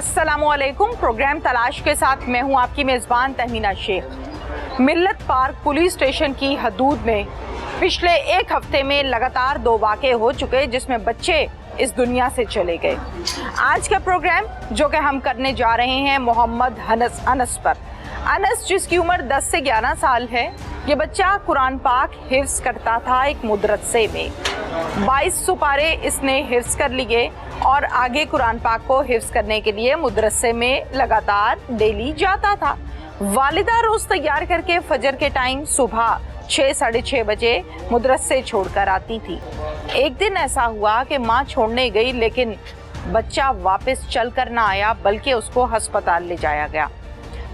अस्सलामुअलैकुम। प्रोग्राम तलाश के साथ मैं हूं आपकी मेज़बान तहमीना शेख। मिल्लत पार्क पुलिस स्टेशन की हदूद में पिछले एक हफ्ते में लगातार 2 वाक़े हो चुके जिसमें बच्चे इस दुनिया से चले गए। आज का प्रोग्राम जो कि हम करने जा रहे हैं मोहम्मद अनस पर। अनस जिसकी उम्र 10 से 11 साल है, ये बच्चा कुरान पाक हिफ्ज़ करता था एक मदरसे में। 22 सुपारे इसने हिफ्ज़ कर लिए और आगे कुरान पाक को हिफ्ज़ करने के लिए मदरसे में लगातार डेली जाता था। वालिदा रोज़ तैयार करके फजर के टाइम सुबह 6 साढ़े 6 बजे मदरसे छोड़कर आती थी। एक दिन ऐसा हुआ कि माँ छोड़ने गई लेकिन बच्चा वापस चल कर ना आया, बल्कि उसको अस्पताल ले जाया गया।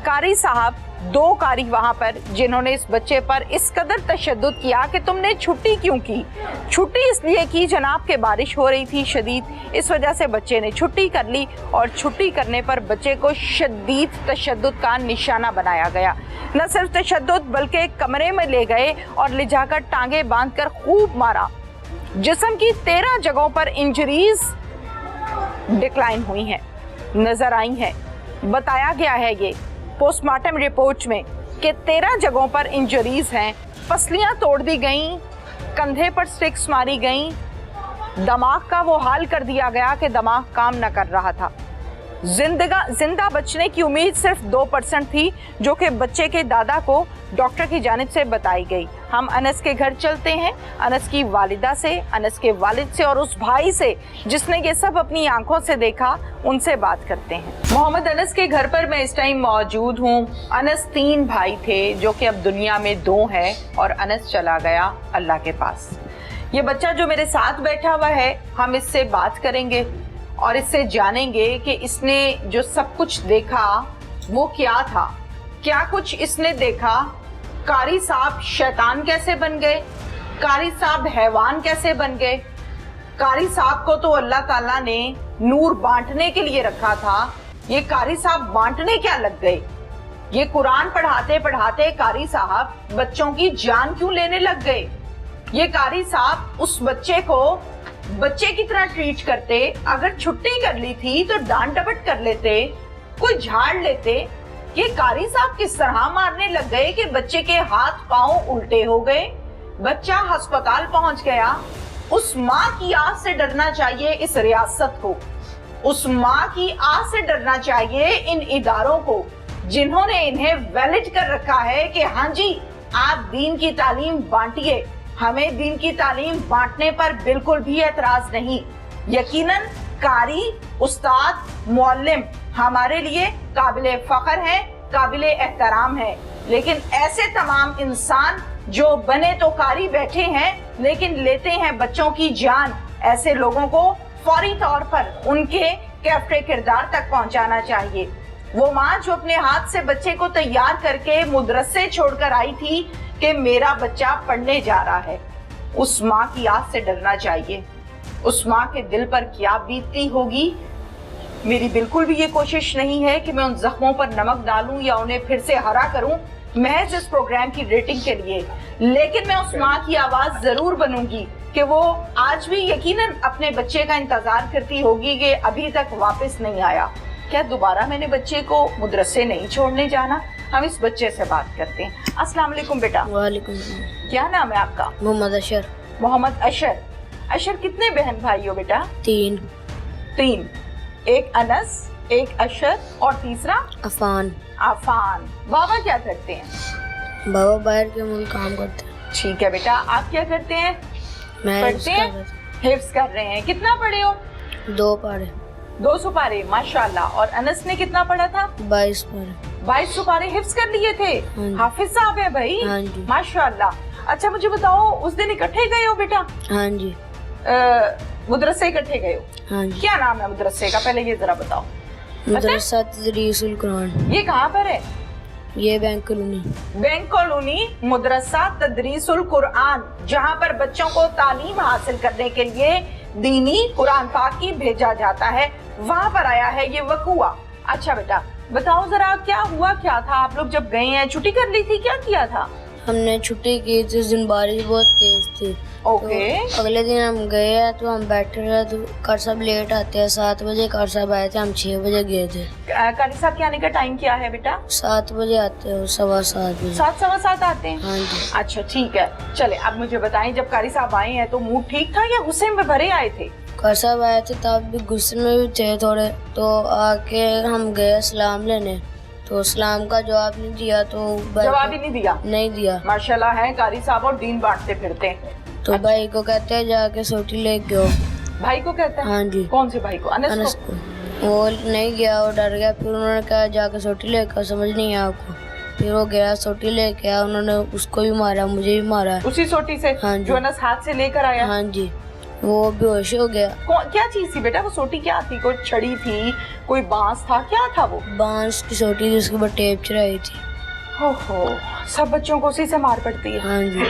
कारी साहब 2 कारी वहाँ पर जिन्होंने इस बच्चे पर इस कदर तशद्दुद किया कि तुमने छुट्टी क्यों की। छुट्टी इसलिए की जनाब के बारिश हो रही थी शदीद, इस वजह से बच्चे ने छुट्टी कर ली और छुट्टी करने पर बच्चे को शदीद तशद्दुद का निशाना बनाया गया। न सिर्फ तशद्दुद बल्कि कमरे में ले गए और ले जाकर टांगे बांधकर खूब मारा। जिस्म की 13 जगहों पर इंजरीज डिक्लाइन हुई हैं, नजर आई हैं। बताया गया है ये पोस्टमार्टम रिपोर्ट में कि 13 जगहों पर इंजरीज हैं। पसलियां तोड़ दी गईं, कंधे पर स्टिक्स मारी गईं, दिमाग का वो हाल कर दिया गया कि दिमाग काम न कर रहा था। जिंदा बचने की उम्मीद सिर्फ 2% थी, जो कि बच्चे के दादा को डॉक्टर की जानिब से बताई गई। हम अनस के घर चलते हैं, अनस की वालिदा से, अनस के वालिद से और उस भाई से जिसने ये सब अपनी आंखों से देखा, उनसे बात करते हैं। मोहम्मद अनस के घर पर मैं इस टाइम मौजूद हूँ। अनस 3 भाई थे जो कि अब दुनिया में 2 है और अनस चला गया अल्लाह के पास। ये बच्चा जो मेरे साथ बैठा हुआ है, हम इससे बात करेंगे और इससे जानेंगे कि इसने जो सब कुछ देखा वो क्या था, क्या कुछ इसने देखा। कारी साहब शैतान कैसे बन गए, कारी साहब हैवान कैसे बन गए। कारी साहब को तो अल्लाह ताला ने नूर बांटने के लिए रखा था, ये कारी साहब बांटने क्या लग गए। ये कुरान पढ़ाते पढ़ाते कारी साहब बच्चों की जान क्यों लेने लग गए। ये कारी साहब उस बच्चे को बच्चे की तरह ट्रीट करते, अगर छुट्टी कर ली थी तो डांट डपट कर लेते, कोई झाड़ लेते। ये कारी साहब किस तरह मारने लग गए कि बच्चे के हाथ पांव उल्टे हो गए, बच्चा अस्पताल पहुंच गया। उस माँ की आग से डरना चाहिए इस रियासत को, उस माँ की आग से डरना चाहिए इन इदारों को जिन्होंने इन्हें वैलिड कर रखा है कि हाँ जी आप दीन की तालीम बांटिए, हमें दीन की तालीम बांटने पर बिल्कुल भी एतराज नहीं। यकीनन कारी, उस्ताद, मुअल्लिम हमारे लिए काबिले फख्र है, काबिले एहतराम है। लेकिन ऐसे तमाम इंसान जो बने तो कारी बैठे हैं लेकिन लेते हैं बच्चों की जान, ऐसे लोगों को फौरी तौर पर उनके कैफ़े किरदार तक पहुंचाना चाहिए। वो माँ जो अपने हाथ से बच्चे को तैयार करके मदरसे छोड़कर आई थी कि मेरा बच्चा पढ़ने जा रहा है, उस माँ की आग से डरना चाहिए। उस माँ के दिल पर क्या बीतती होगी। मेरी बिल्कुल भी ये कोशिश नहीं है कि मैं उन जख्मों पर नमक डालूं या उन्हें फिर से हरा करूं महज इस प्रोग्राम की रेटिंग के लिए, लेकिन मैं उस माँ की आवाज जरूर बनूंगी कि वो आज भी यकीनन अपने बच्चे का इंतजार करती होगी कि अभी तक वापस नहीं आया। क्या दोबारा मैंने बच्चे को मदरसे नहीं छोड़ने जाना। हम इस बच्चे से बात करते हैं। अस्सलाम वालेकुम बेटा। वालेकुम। क्या नाम है आपका? मोहम्मद अशर। मोहम्मद अशर। अशर कितने बहन भाई हो बेटा? 3। एक अनस, एक अशर और तीसरा अफान। आफान। बाबा क्या करते हैं? बाबा बाहर के मुल्क काम करते हैं। ठीक है बेटा, आप क्या करते हैं? मैं पढ़ते हैं, हिफ्ज़ कर रहे हैं। कितना पढ़े हो? 2 पारे। 2 सुपारे, माशाल्लाह। और अनस ने कितना पढ़ा था? 22 पारे। 22 सुपारे हिफ्ज़ कर लिए थे। हाफिज साहब है भाई। हाँ जी। माशाल्लाह। अच्छा मुझे बताओ, उस दिन इकट्ठे गए हो बेटा? हाँ जी। मदरसे इकट्ठे गए हो? हाँ जी। क्या नाम है मदरसे का, पहले ये जरा बताओ। मदरसा तदरीसुल कुरान। ये कहाँ पर है? ये बैंक कॉलोनी। बैंक कॉलोनी मदरसा तदरीसुल कुरान, जहाँ पर बच्चों को तालीम हासिल करने के लिए दीनी कुरान पाक की भेजा जाता है, वहाँ पर आया है ये वकूआ। अच्छा बेटा बताओ जरा क्या हुआ, क्या था? आप लोग जब गए हैं, छुट्टी कर ली थी, क्या किया था? हमने छुट्टी की थी, उस दिन बारिश बहुत तेज थी। ओके। तो अगले दिन हम गए हैं तो हम बैठे रहे, तो कार साहब लेट आते हैं, 7 बजे कार साहब आए थे, हम 6 बजे गए थे। कारी साहब के आने का टाइम क्या है बेटा? 7 बजे आते हैं, 7:15 बजे। 7 सवा 7 आते हैं? हाँ जी। अच्छा ठीक है। चले अब मुझे बताएं, जब कारी साहब आए हैं तो मूड ठीक था या गुस्से में भरे आए थे? कार साहब आए थे तब भी गुस्से में भी थे थोड़े, तो आके हम गए सलाम लेने, तो सलाम का जवाब नहीं दिया, तो जवाब ही नहीं दिया? नहीं दिया। माशाल्लाह है कारी साहब, और दीन बांटते फिरते हैं। तो भाई को कहते हैं जाके सोटी लेके आओ। भाई को कहता है? हाँ जी। कौन से भाई को? अनस अनस को। वो नहीं गया, वो डर गया, फिर उन्होंने कहा जाके सोटी लेके आओ, समझ नहीं आया आपको। फिर वो गया, सोटी लेके आया, उन्होंने उसको भी मारा, मुझे भी मारा। उसी सोटी से? हाँ जी। जो अनस हाथ से लेकर आया? हाँ जी। वो बेहोश हो गया। क्या चीज थी बेटा वो सोटी? क्या थी? कोई छड़ी थी, कोई बांस था, क्या था वो? बांस की सोटी थी, उसके ऊपर टेप चढ़ाई थी। ओहो, सब बच्चों को उसी से मार पड़ती है? हाँ जी।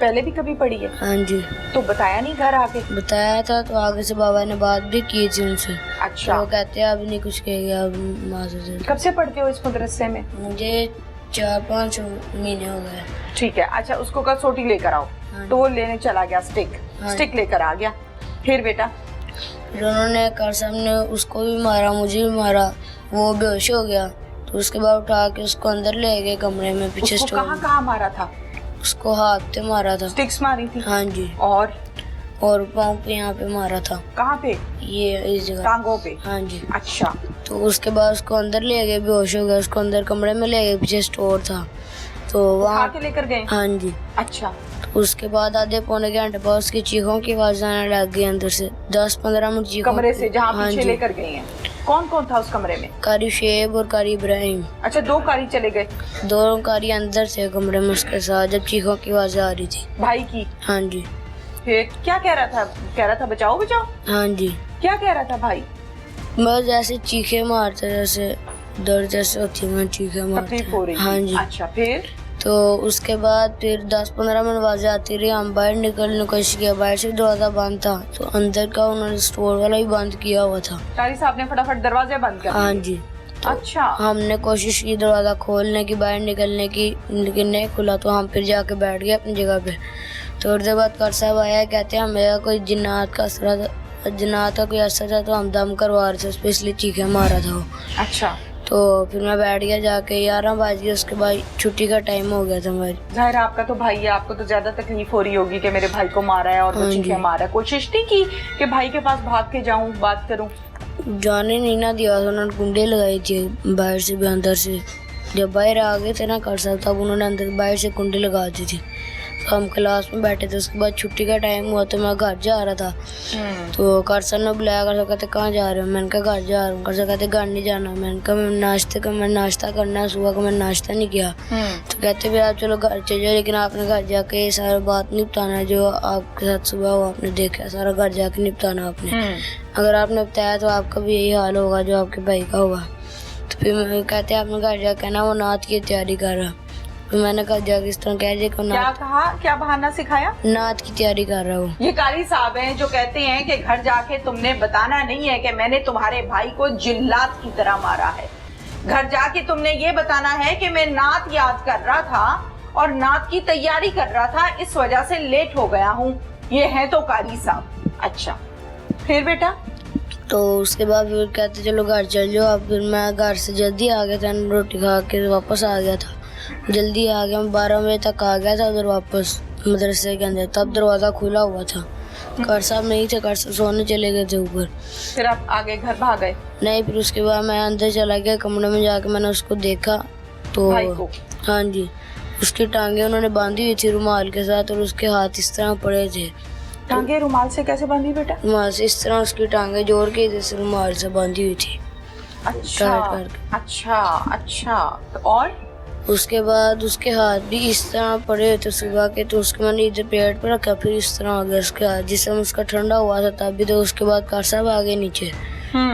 पहले भी कभी पड़ी है? हाँ जी। तो बताया नहीं घर आके? बताया था, तो आगे से बाबा ने बात भी की थी उनसे। अच्छा। तो वो कहते हैं अब नहीं कुछ कहेगा, अब माजूर से। कब से पढ़ते हो इस मदरसे में? मुझे 4-5 महीने हो गए। ठीक है। अच्छा, उसको कल सोटी लेकर आओ। हाँ। तो वो लेने चला गया, स्टिक। हाँ। स्टिक लेकर आ गया। फिर बेटा? फिर उन्होंने कार साहब ने उसको भी मारा, मुझे भी मारा, वो बेहोश हो गया। तो उसके बाद उठा के उसको अंदर ले गए कमरे में, पीछे उसको स्टोर। कहाँ कहाँ मारा था? उसको हाथ पे मारा था। स्टिक्स मारी थी? हाँ जी। और पाँव पे यहाँ पे मारा था। कहाँ पे? ये इस जगह, टांगों पे? हाँ जी। अच्छा। तो उसके बाद उसको अंदर ले गए, बेहोश हो गया, उसको अंदर कमरे में ले गए, पीछे स्टोर था, तो वहाँ के लेकर गए? हाँ जी। अच्छा। तो उसके बाद आधे पौने घंटे बाद उसकी चीखों की आवाज आने लग गई अंदर से, 10-15 मिनट चीखों। कमरे से जहाँ हाँ पीछे जी। लेकर गए हैं? कौन कौन था उस कमरे में? कारी शेब और कारी इब्राहिम। अच्छा, 2 कारी चले गए? दोनों कारी अंदर थे कमरे में उसके साथ, जब चीखों की आवाज आ रही थी। भाई की? हाँ जी। फिर क्या कह रहा था? कह रहा था बचाओ बचाओ? हाँ जी। क्या कह रहा था भाई? बस जैसे चीखे मारते, जैसे दर्द जैसे होती है, चीखे मारते। तकलीफ हो रही? हाँ जी। अच्छा, फिर? तो उसके बाद फिर 10-15 मिनट आवाजें आती रही, हम बाहर निकलने की कोशिश किया, बाहर से दरवाजा बंद था, तो अंदर का उन्होंने स्टोर वाला ही बंद किया हुआ था। कारी साहब ने फटाफट दरवाजे बंद कर दिए? हाँ जी। तो अच्छा। हमने कोशिश की दरवाजा खोलने की, बाहर निकलने की, लेकिन नहीं खुला, तो हम फिर जाके बैठ गए अपनी जगह पे। थोड़ी देर बाद कार साहब आया, कहते हैं हमें कोई जिन्नात का असर था, जिन्नात का कोई असर था, तो हम दम करवा रहे थे, स्पेशली चीखे मारा था वो। अच्छा। तो फिर मैं बैठ गया जाके, 11 बज गए, उसके बाद छुट्टी का टाइम हो गया था हमारी। जाहिर आपका तो भाई है, आपको तो ज्यादा तकलीफ हो रही होगी कि मेरे भाई को मारा है और वो चीखे मारा है। कोशिश नहीं की कि भाई के पास भाग के जाऊं, बात करूं? जाने नहीं ना दिया था, उन्होंने कुंडे लगाई थी बाहर से भी अंदर से। जब बाहर आ गए थे ना कार साहब, तब उन्होंने अंदर बाहर से कुंडे लगा दी थी। तो हम क्लास में बैठे थे, उसके बाद छुट्टी का टाइम हुआ, तो मैं घर जा रहा था। तो कार साहब ने बुलाया, कार साहब कहते कहाँ जा रहे हो? मैंने कहा घर जा रहा हूँ। कार साहब कहते घर नहीं जाना। मैंने कहा मैं नाश्ता करना है, सुबह का मैंने नाश्ता नहीं किया। तो कहते फिर आप चलो घर चले जाओ, लेकिन आपने घर जाके ये सारा बात निपटाना, जो आपके साथ सुबह हुआ आपने देखा, सारा घर जाके निपटाना आपने। अगर आपने बताया तो आपका भी यही हाल होगा जो आपके भाई का होगा। तो फिर कहते आपने घर जाके कहना वो नात की तैयारी कर रहा। तो मैंने कहा जाके इस तरह कह दिया, क्या कहा? क्या बहाना सिखाया? नात की तैयारी कर रहा हूँ। ये कारी साहब हैं जो कहते हैं कि घर जाके तुमने बताना नहीं है कि मैंने तुम्हारे भाई को जिल्लात की तरह मारा है। घर जाके तुमने ये बताना है कि मैं नात याद कर रहा था और नात की तैयारी कर रहा था, इस वजह से लेट हो गया हूँ। ये है तो कारी साहब। अच्छा, फिर बेटा? तो उसके बाद फिर कहते चलो घर चल जाओ। अब फिर मैं घर से जल्दी आ गया था, रोटी खा के वापस आ गया था, जल्दी आ गया। 12 बजे तक आ गया था उधर वापस मदरसे के अंदर, तब दरवाज़ा खुला हुआ था। कार साहब नहीं थे, कार साहब सोने चले गए थे ऊपर। फिर आप आगे घर भाग गए? नहीं, फिर उसके बाद मैं अंदर चला गया कमरे में, जाके मैंने उसको देखा तो भाई को? हाँ जी। उसकी टांगे उन्होंने बांधी हुई थी रुमाल के साथ, और उसके हाथ इस तरह पड़े थे। टांगे रुमाल से कैसे बांधी बेटा? रुमाल से इस तरह उसकी टांगे जोड़ के जैसे रुमाल से बांधी हुई थी। अच्छा अच्छा अच्छा। और उसके बाद उसके हाथ भी इस तरह पड़े थे सुबह के, तो उसके मैंने इधर पेट पर रखा, फिर इस तरह आ गया उसके हाथ। जिस समय उसका ठंडा हुआ था तब भी, तो उसके बाद कार साहब आ गए नीचे।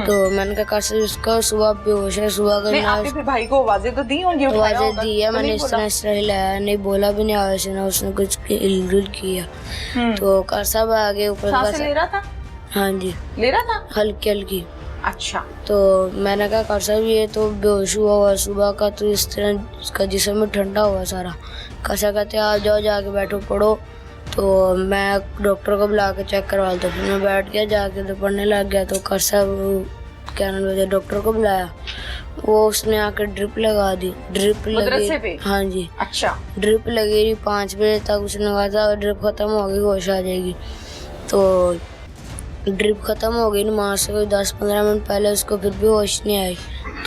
तो मैंने कहा कार साहब उसका सुबह बेहोश है, सुबह का नहीं, आपने फिर भाई को आवाजें तो दी होंगी? आवाजें दी है मैंने, इस तरह हिलाया, नहीं बोला भी नहीं आवाज से, ना उसने कुछ इल्लुल किया। तो कार साहब आ गए ऊपर। सांसें ले रहा था? हाँ जी, ले रहा था हल्की हल्की। अच्छा। तो मैंने कहा कर साहब ये तो बेहोश हुआ सुबह का, तो इस तरह इसका जिस्म में ठंडा हुआ सारा। कैसा कहते आप जाओ जाके बैठो पढ़ो। तो मैं डॉक्टर को बुला के चेक करवा लेता, फिर मैं बैठ गया जाके तो पढ़ने लग गया। तो कर साहब क्या नाम है, डॉक्टर को बुलाया, वो उसने आकर ड्रिप लगा दी। ड्रिप लगी, हाँ जी। अच्छा। ड्रिप लगी 5 बजे तक, उसने कहा था ड्रिप खत्म हो गई होश आ जाएगी। तो ड्रिप खत्म हो गई, नमाज से कोई 10-15 मिनट पहले उसको फिर भी होश नहीं आई।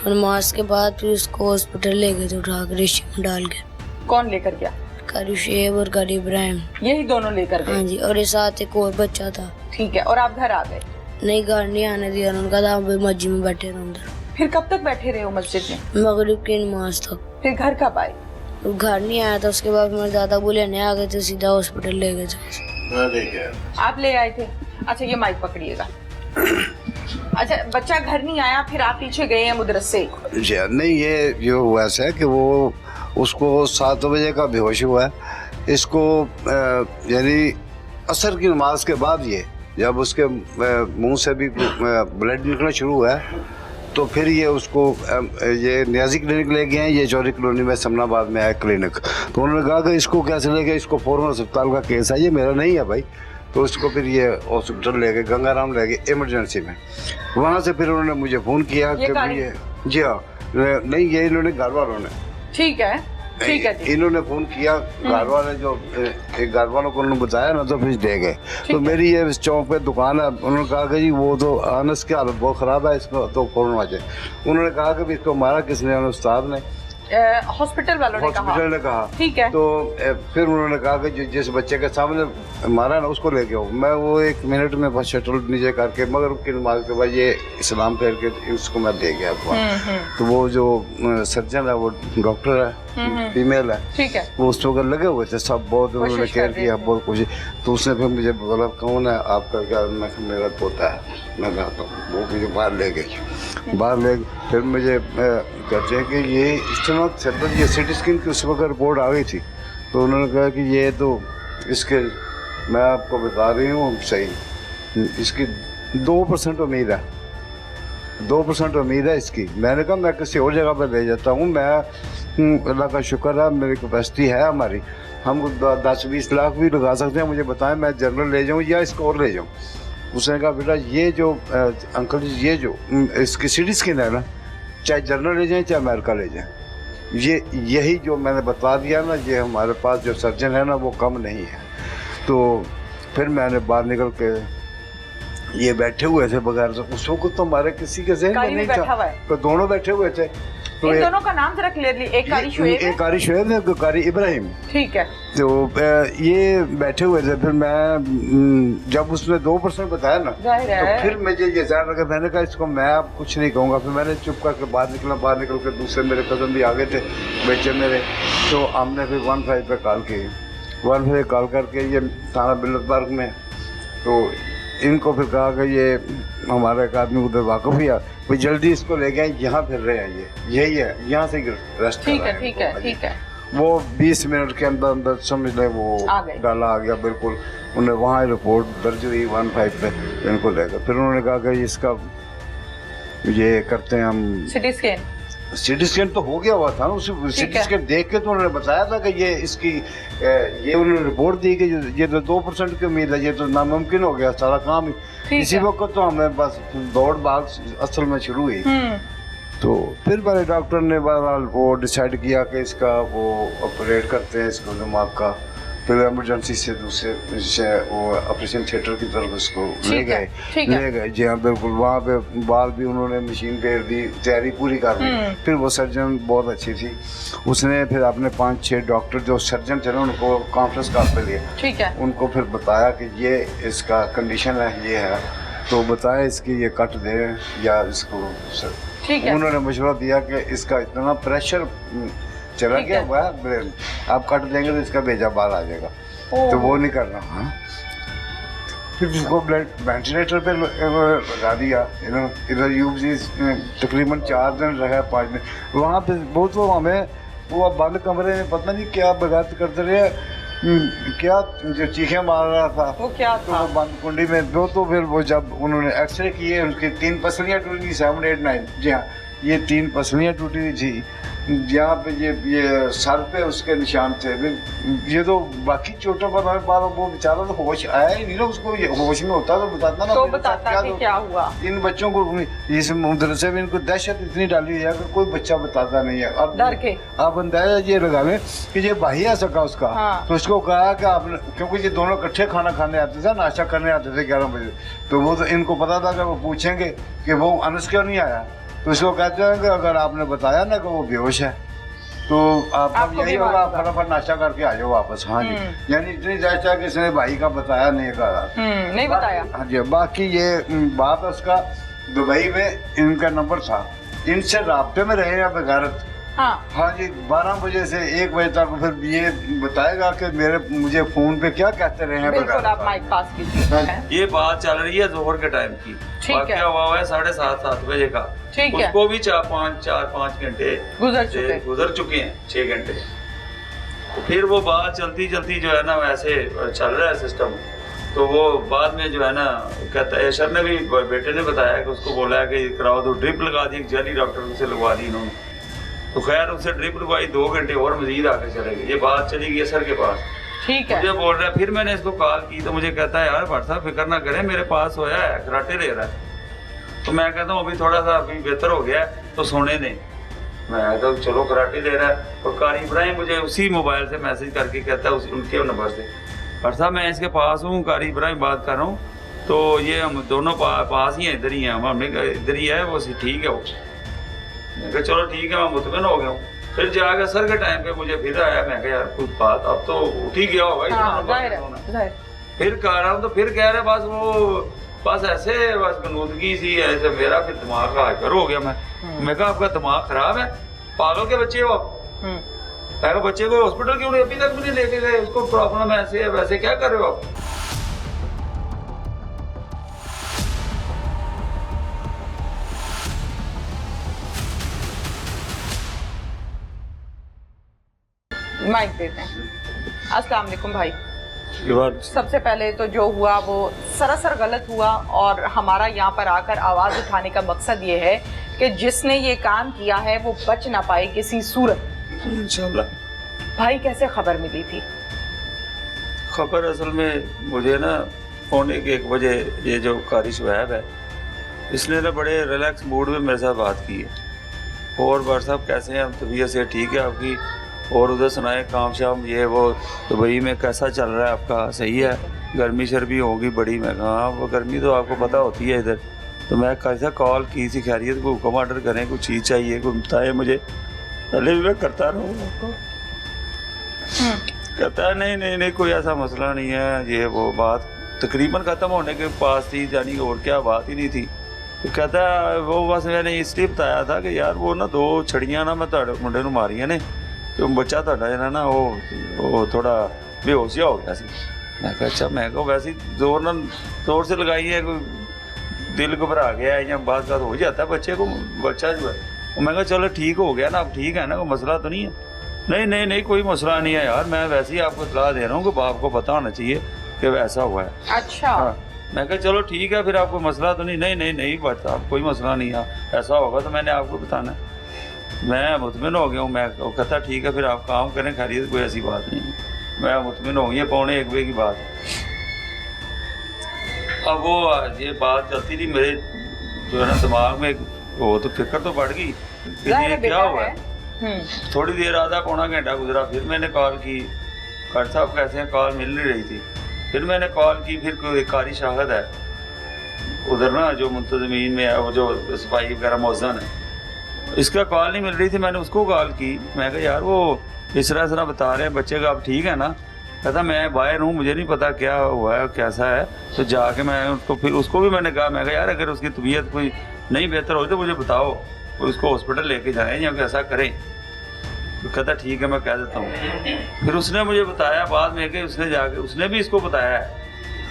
तो नमाज के बाद फिर उसको हॉस्पिटल ले गए थे उठा कर रिश्ते में डाल के। कौन लेकर गया? कारी शेब और कारी इब्राहिम, यही दोनों लेकर गए? हाँ जी, और ये साथ एक और बच्चा था। ठीक है, और आप घर आ गए? नहीं, घर नहीं आने दिया उनका था, मस्जिद में बैठे रहे अंदर। फिर कब तक बैठे रहे हो मस्जिद में? मगरिब की नमाज तक। फिर घर कब आए? घर नहीं आया था, उसके बाद मेरे दादा बोले नहीं आ गए थे, सीधा हॉस्पिटल ले गए थे। आप ले आए थे? अच्छा, ये माइक पकड़िएगा। अच्छा, बच्चा घर नहीं आया, फिर आप पीछे गए हैं मदरसे? नहीं, ये हुआ ऐसा है कि वो उसको 7 बजे का बेहोश हुआ है। इसको यानी असर की नमाज के बाद ये जब उसके मुंह से भी ब्लड निकलना शुरू हुआ है, तो फिर ये उसको ये न्याजी क्लिनिक ले गए हैं। ये चौरी कॉलोनी में समनाबाद में है क्लिनिक। तो उन्होंने कहा कि इसको कैसे ले गए, इसको फौरन अस्पताल का केस है, ये मेरा नहीं है भाई। तो उसको फिर ये हॉस्पिटल ले गए, गंगाराम ले गए इमरजेंसी में। वहाँ से फिर उन्होंने मुझे फ़ोन किया कि ये जी हाँ, नहीं ये इन्होंने घर वालों ने, ठीक है ठीक है जी, इन्होंने फ़ोन किया घर वाले, जो एक घर वालों को उन्होंने बताया ना, तो फिर दे गए। तो मेरी ये चौक पे दुकान है, उन्होंने कहा कि जी वो तो अनस की हालत बहुत ख़राब है, इसको तो फ़ौरन आ जाए। उन्होंने कहा कि इसको मारा किसने? उस्ताद ने, हॉस्पिटल वालों ने कहा। ठीक है। तो फिर उन्होंने कहा कि जिस बच्चे के सामने मारा ना उसको लेके आओ। मैं वो 1 मिनट में बस शटल नीचे करके मगर की नमाज के बाद ये इस्लाम फेर के उसको मैं दे गया। तो वो जो सर्जन है वो डॉक्टर है, फीमेल है, ठीक है, वो उस वक्त लगे हुए थे सब, बहुत उन्होंने केयर किया, बहुत कुछ। तो उसने फिर मुझे बोला कौन है आपका? क्या? मैं मेरा पोता है। मैं कहता हूँ, वो मुझे बाहर ले गई, बाहर ले फिर मुझे कहते हैं कि ये इस तरह ये सिटी स्कैन की उस वक्त रिपोर्ट आ गई थी। तो उन्होंने कहा कि ये तो इसके, मैं आपको बता रही हूँ सही, इसकी 2% उम्मीद है, 2% उम्मीद है इसकी। मैंने कहा मैं किसी और जगह पर ले जाता हूँ, मैं अल्लाह का शुक्र है मेरी कैपेसिटी है हमारी, हम 10-20 लाख भी लगा सकते हैं, मुझे बताएं मैं जनरल ले जाऊँ या इसको और ले जाऊँ। उसने कहा बेटा ये जो अंकल जी ये जो इसकी सिटी स्कैन है ना, चाहे जनरल ले जाएं चाहे अमेरिका ले जाएं, ये यही जो मैंने बता दिया ना, ये हमारे पास जो सर्जन है ना वो कम नहीं है। तो फिर मैंने बाहर निकल के, ये बैठे हुए थे बगैर, उस वक्त तो हमारे किसी के ज़हन में नहीं था, तो दोनों बैठे हुए थे। तो इन दोनों का नाम जरा क्लियरली, एक कारी शुएब है, एक कारी शुएब है, एक कारी इब्राहिम, ठीक है। तो ये बैठे हुए थे। फिर मैं जब उसने 2% बताया ना, तो फिर मुझे ये ज़ाहिर लगा, मैंने कहा इसको मैं अब कुछ नहीं कहूँगा। फिर मैंने चुप करके बाहर निकला, बाहर निकल कर दूसरे मेरे कज़न भी आ गए थे बेचे मेरे, तो हमने फिर 15 पे कॉल की, 15 कॉल करके ये थाना बिल्लतबाग में, तो इनको फिर कहा कि ये हमारा एक आदमी उधर वाकफ़ ही है, भाई जल्दी इसको ले गए, यहाँ फिर रहे हैं, ये यही है, यहाँ से रेस्ट। ठीक है ठीक है ठीक है। वो 20 मिनट के अंदर अंदर समझ लें वो डाला आ गया बिल्कुल। उन्हें वहाँ रिपोर्ट दर्ज हुई 15 पे, इनको ले गए। फिर उन्होंने कहा कि इसका ये करते हैं हम सिटी स्कैन। सिटी स्कैन तो हो गया हुआ था ना, उस सिटी स्कैन देख के तो उन्होंने बताया था कि ये इसकी ये उन्होंने रिपोर्ट दी कि ये तो 2% की उम्मीद है, ये तो नामुमकिन हो गया सारा काम ही। इसी वक्त तो हमें बस दौड़ भाग असल में शुरू हुई। तो फिर मेरे डॉक्टर ने बहरहाल वो डिसाइड किया कि इसका वो ऑपरेट करते हैं इसको दिमाग का। फिर इमरजेंसी से दूसरे वो ऑपरेशन थिएटर की तरफ उसको ले गए। जी हाँ बिल्कुल, वहाँ पे बाल भी उन्होंने मशीन फेर दी, तैयारी पूरी कर दी। फिर वो सर्जन बहुत अच्छी थी, उसने फिर अपने 5-6 डॉक्टर जो सर्जन थे ना उनको कॉन्फ्रेंस कॉल पे लिया, ठीक है, उनको फिर बताया कि ये इसका कंडीशन है, ये है, तो बताया इसकी ये कट दे या इसको, उन्होंने मशवरा दिया कि इसका इतना प्रेशर चला गया हुआ है ब्रेन, आप कट देंगे तो इसका बेजा बाल आ जाएगा, तो वो नहीं करना। हाँ, फिर उसको वेंटिलेटर पे लगा दिया, इधर यूपी तकरीबन 4 दिन रहा, 5 दिन वहाँ पे। बहुत वो हमें वो बंद कमरे में पता नहीं क्या बगावत करते रहे, क्या जो चीखें मार रहा था वो क्या तो था? वो बंद कुंडी में दो, तो फिर वो जब उन्होंने एक्सरे किए उसकी 3 पसलियाँ टूटी थी, 7, 8, 9, जी हाँ, ये 3 पसलियाँ टूटी हुई थी। यहाँ पे ये सर पे उसके निशान थे। ये तो बाकी चोटों पर वो बेचारा तो होश आया ही नहीं ना उसको, ये होश में होता तो बताता ना, तो बताता कि क्या हुआ। इन बच्चों को इस मदरसे में इनको दहशत इतनी डाली हुई है कि कोई बच्चा बताता नहीं है। अब डर के आप अंदाजा ये लगा लें कि ये भाई आ सका उसका। हाँ। तो उसको कहा कि आपने, क्योंकि ये दोनों इकट्ठे खाना खाने आते थे, नाश्ता करने आते थे 11 बजे, तो वो तो इनको पता था कि वो पूछेंगे कि वो अनस क्यों नहीं आया, तो इसको कहते हैं कि अगर आपने बताया ना कि वो बेहोश है तो आपको यही होगा, आप फटाफट नाश्ता करके आ जाओ वापस। हाँ जी, यानी इतनी दहशत है कि इसने भाई का बताया नहीं कहा। नहीं बताया। हाँ जी, बाकी ये बात उसका दुबई में इनका नंबर था, इनसे राब्ते में रहे या बगारत। हाँ जी, 12 बजे से 1 बजे तक फिर ये बताएगा कि मुझे फोन पे क्या कहते रहे हैं। बिल्कुल, आप माइक पास कीजिए। ये बात चल रही है जोहर के टाइम की, वाकया हुआ है 7:30-7 बजे का। ठीक है। उसको भी 4-5 घंटे गुजर चुके हैं, 6 घंटे। फिर वो बात चलती चलती जो है ना वैसे चल रहा है सिस्टम। तो वो बाद में जो है ना कहता है, सर ने भी बेटे ने बताया कि उसको बोला है कि कराओ, तो ड्रिप लगा दी, जली डॉक्टर से लगवा दी इन्होंने। तो खैर उससे ड्रिप लगवाई, 2 घंटे और मजीद आके चले गए। ये बात चली गई सर के पास। ठीक है। मुझे बोल रहा है, फिर मैंने इसको कॉल की तो मुझे कहता है यार भट्ट साहब फिक्र ना करें, मेरे पास होया है, कराटे ले रहा है। तो मैं कहता हूँ अभी थोड़ा सा अभी बेहतर हो गया है तो सोने दें। मैं तो चलो कराटे ले रहा है। और कारी इब्राहिम मुझे उसी मोबाइल से मैसेज करके कहता है उनके नंबर से, भट्ट साहब मैं इसके पास हूँ, कारी इब्राहिम बात कर रहा हूँ, तो ये हम दोनों पास ही हैं, इधर ही हैं। हमने कहा इधर ही है वो, ठीक है वो। मैं कहा चलो ठीक है, मैं मुतमईन हो गया हूँ। फिर जाकर सर के टाइम पे मुझे फिर आया, मैं कहा यार कुछ बात अब तो उठ ही गया होगा। फिर कह रहा हूँ तो फिर कह रहे बस ऐसे बस गनूदगी सी ऐसे, मेरा फिर दिमाग हाइपर हो गया। मैं कहा आपका दिमाग खराब है, पागल के बच्चे हो आप। बच्चे को हॉस्पिटल क्यों अभी तक भी नहीं लेके गए, उसको प्रॉब्लम ऐसे है वैसे, क्या कर रहे हो आप। माइक देते हैं। अस्सलाम वालेकुम भाई। सबसे पहले तो जो हुआ वो सरासर गलत हुआ, और हमारा यहाँ पर आकर आवाज उठाने का मकसद ये है कि जिसने ये काम किया है वो बच ना पाए किसी सूरत। इंशाल्लाह। भाई कैसे खबर मिली थी? खबर असल में मुझे ना 1:45 बजे ये जो कारी शुएब है इसने ना बड़े रिलैक्स मूड में मेरे साथ बात की है। और भट्ट साहब कैसे हैं, तबीयत से ठीक है आपकी, और उधर सुनाए काम शाम ये वो, दुबई में कैसा चल रहा है आपका, सही है, गर्मी शर्मी होगी बड़ी। मैं कहा हाँ वो गर्मी तो आपको पता होती है इधर। तो मैं कैसा कॉल की थी, खैरियत को हुक्म ऑर्डर करें, कुछ चीज़ चाहिए कोई बताए मुझे, पहले भी मैं करता रहूँ आपको। कहता है नहीं कोई ऐसा मसला नहीं है, ये वो बात तकरीबन ख़त्म होने के पास थी, यानी और क्या बात ही नहीं थी। तो कहता है वो बस मैंने इसलिए बताया था कि यार वो ना 2 छड़ियाँ ना मैं तुहाडे मुंडे नूं मारियां ने, तो बच्चा तुहाडा जिहड़ा ना वो थोड़ा बेहोश जिहा हो गया सी। मैं कहा अच्छा, मैं कहा वैसे जोर से लगाई है, कोई दिल घबरा गया है या बात हो जाता है बच्चे को, बच्चा जो है। मैं कहा चलो ठीक हो गया ना, अब ठीक है ना, कोई मसला तो नहीं है। नहीं कोई मसला नहीं है यार, मैं वैसे ही आपको सलाह दे रहा हूँ कि बाप को पता होना चाहिए कि वैसा हुआ है। अच्छा। हाँ। मैं कहा चलो ठीक है, फिर आपको मसला तो नहीं बता, आप कोई मसला नहीं है, ऐसा होगा तो मैंने आपको बताना है। मैं मुतमिन हो गया हूँ। मैं कहता ठीक है फिर आप काम करें, खैरियत कोई ऐसी बात नहीं है। मैं मुतमिन हो गई, 1:45 बजे की बात है। अब वो ये बात चलती थी मेरे जो है ना दिमाग में, वो तो फिक्र तो बढ़ गई कि ये क्या हुआ है। थोड़ी देर आधा-पौना घंटा गुजरा, फिर मैंने कॉल की, खट साहब कैसे हैं, कॉल मिल नहीं रही थी। फिर मैंने कॉल की, फिर कोई कारी शाहिद है उधर ना जो मुंतज़मीन में है, वो जो सफाई वगैरह मौज़न है, इसका कॉल नहीं मिल रही थी। मैंने उसको कॉल की, मैं कहा यार वो इस तरह बता रहे हैं बच्चे का, अब ठीक है ना। कहता मैं बाहर हूँ, मुझे नहीं पता क्या हुआ है कैसा है। तो जाके मैं उसको फिर उसको भी मैंने कहा, मैं कहा यार अगर उसकी तबीयत कोई नहीं बेहतर हो तो मुझे बताओ, उसको हॉस्पिटल लेके जाएँ या ऐसा करें। तो कहता ठीक है मैं कह देता हूँ। फिर उसने मुझे बताया बाद में कि उसने भी इसको बताया है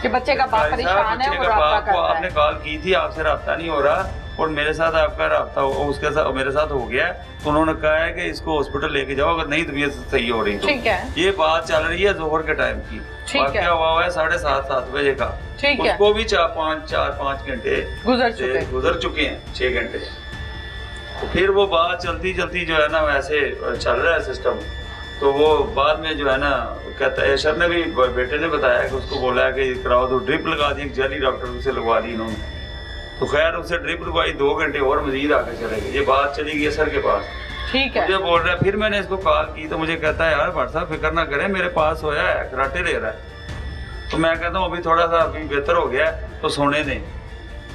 कि बच्चे का बाप परेशान है और आपका आपने कॉल की थी, आपसे रब्ता नहीं हो रहा, और मेरे साथ आपका राब्ता उसके साथ मेरे साथ हो गया है, तो उन्होंने कहा है कि इसको हॉस्पिटल लेके जाओ अगर नहीं तबीयत सही हो रही तो। ठीक है। ये बात चल रही है जोहर के टाइम की, वाकया हुआ है 7:30 बजे का। ठीक है। उसको भी 4-5 घंटे गुजर चुके हैं, 6 घंटे। तो फिर वो बात चलती चलती जो है ना वैसे चल रहा है सिस्टम। तो वो बाद में जो है ना कहता है, सर ने भी बेटे ने बताया कि उसको बोला है कि कराओ, तो ड्रिप लगा दी, जैली डॉक्टर से लगवा दी इन्होंने। तो खैर उससे ड्रिप लगवाई, 2 घंटे और मजीद आगे चले गए। ये बात चली गई सर के पास। ठीक है। मुझे बोल रहा है, फिर मैंने इसको कॉल की तो मुझे कहता है यार भाट साहब फिक्र ना करें, मेरे पास होया है, कराटे ले रहा है। तो मैं कहता हूँ अभी थोड़ा सा अभी बेहतर हो गया है तो सोने दें।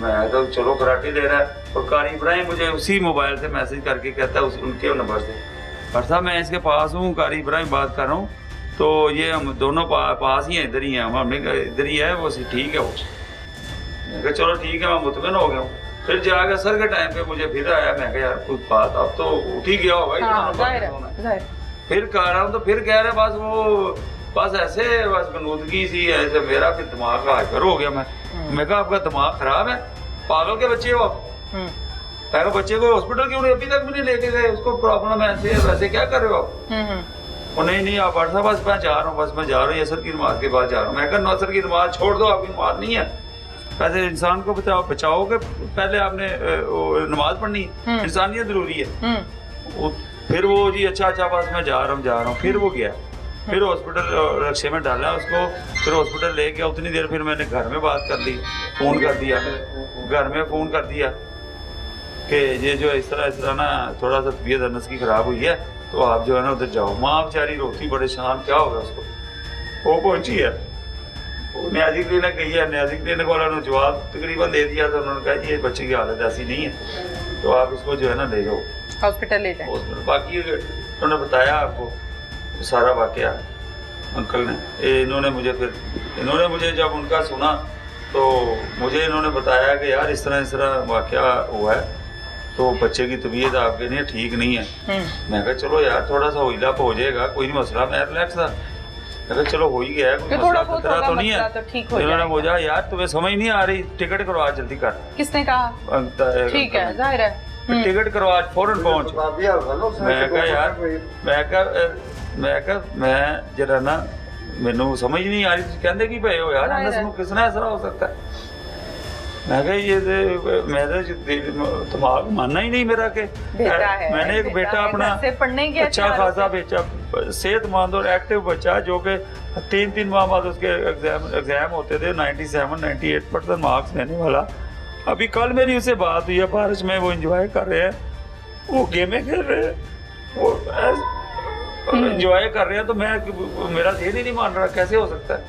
मैं तो चलो कराटे ले रहा है। और कारी इब्राहिम मुझे उसी मोबाइल से मैसेज करके कहता है उनके नंबर से, भाट साहब मैं इसके पास हूँ, कारी इब्राहिम बात कर रहा हूँ, तो ये हम दोनों पास ही हैं, इधर ही हैं, हमने इधर ही है, वो ठीक है वो। मैं कहा चलो ठीक है, मैं मुतमिन हो गया हूँ। फिर जाकर सर के टाइम पे मुझे फिर आया, मैं कहा यार कुछ बात अब तो उठ ही गया होगा। हाँ, जाहिर। फिर कह रहा हूँ तो फिर कह रहे बस वो बस ऐसे बस गनूदगी सी ऐसे, मेरा फिर दिमाग का हाइपर हो गया। मैं कहा आपका दिमाग खराब है, पागल के बच्चे हो आप? पहले बच्चे को हॉस्पिटल क्यों अभी तक भी नहीं लेके गए, उसको प्रॉब्लम ऐसे वैसे क्या कर रहे हो आप? वो नहीं आप भाट साहब बस मैं जा रहा हूँ, बस मैं जा रहा हूँ असर की नमाज के बाद जा रहा हूँ। मैं कहा असर की नमाज छोड़ दो, आपकी नमाज नहीं है। वैसे इंसान को बचाओगे पहले आपने नमाज पढ़नी है, इंसानियत जरूरी है। फिर वो जी अच्छा बस मैं जा रहा हूँ। फिर वो गया, फिर हॉस्पिटल रक्शे में डाला उसको, फिर हॉस्पिटल ले गया। उतनी देर फिर मैंने घर में बात कर ली, फ़ोन कर दिया, घर में फ़ोन कर दिया कि ये जो इस तरह ना थोड़ा सा तबीयत अनस की ख़राब हुई है, तो आप जो है ना उधर जाओ। माँ बेचारी रोती परेशान, क्या होगा उसको। वो पहुंची है, न्याजी क्लिनिक गई है, न्याजी क्लिनिक वालों ने जवाब तकरीबन दे दिया था। उन्होंने कहा ये बच्चे की हालत ऐसी नहीं है, तो आप इसको जो है ना ले जाओ हॉस्पिटल ले जाओ। बाकी उन्होंने बताया आपको सारा वाकया अंकल ने। इन्होंने मुझे जब उनका सुना तो मुझे इन्होंने बताया कि यार इस तरह वाकया हुआ है, तो बच्चे की तबीयत आपके लिए ठीक नहीं है। मैं कहा चलो यार थोड़ा सा हिला हो जाएगा, कोई नहीं मसला, मैं रिलैक्स था। मैं कहा चलो हो ही गया है, कोई मसला खतरा तो नहीं है। तो इन्होंने बोला यार तुम्हें समझ नहीं आ रही, टिकट करवा जल्दी कर। किसने कहा? ठीक है, जाहिर है टिकट करवा फौरन पहुंच। मैं कहा यार मैं जरा ना मैनू समझ नहीं आ रही, कहते की पे हो यार अनस किसने ऐसा हो सकता है। मैं कहा ये मेरे दिमाग मानना ही नहीं मेरा कि मैंने एक बेटा अपना अच्छा खासा बेचा, सेहतमंद और एक्टिव बच्चा, जो कि 3 माह बाद उसके एग्जाम होते थे, 97-98% मार्क्स लेने वाला। अभी कल मेरी उससे बात हुई है, बारिश में वो एंजॉय कर रहे हैं, वो गेमें खेल रहे हैं, वो एंजॉय कर रहे हैं। तो मेरा दिल ही नहीं मान रहा, कैसे हो सकता है।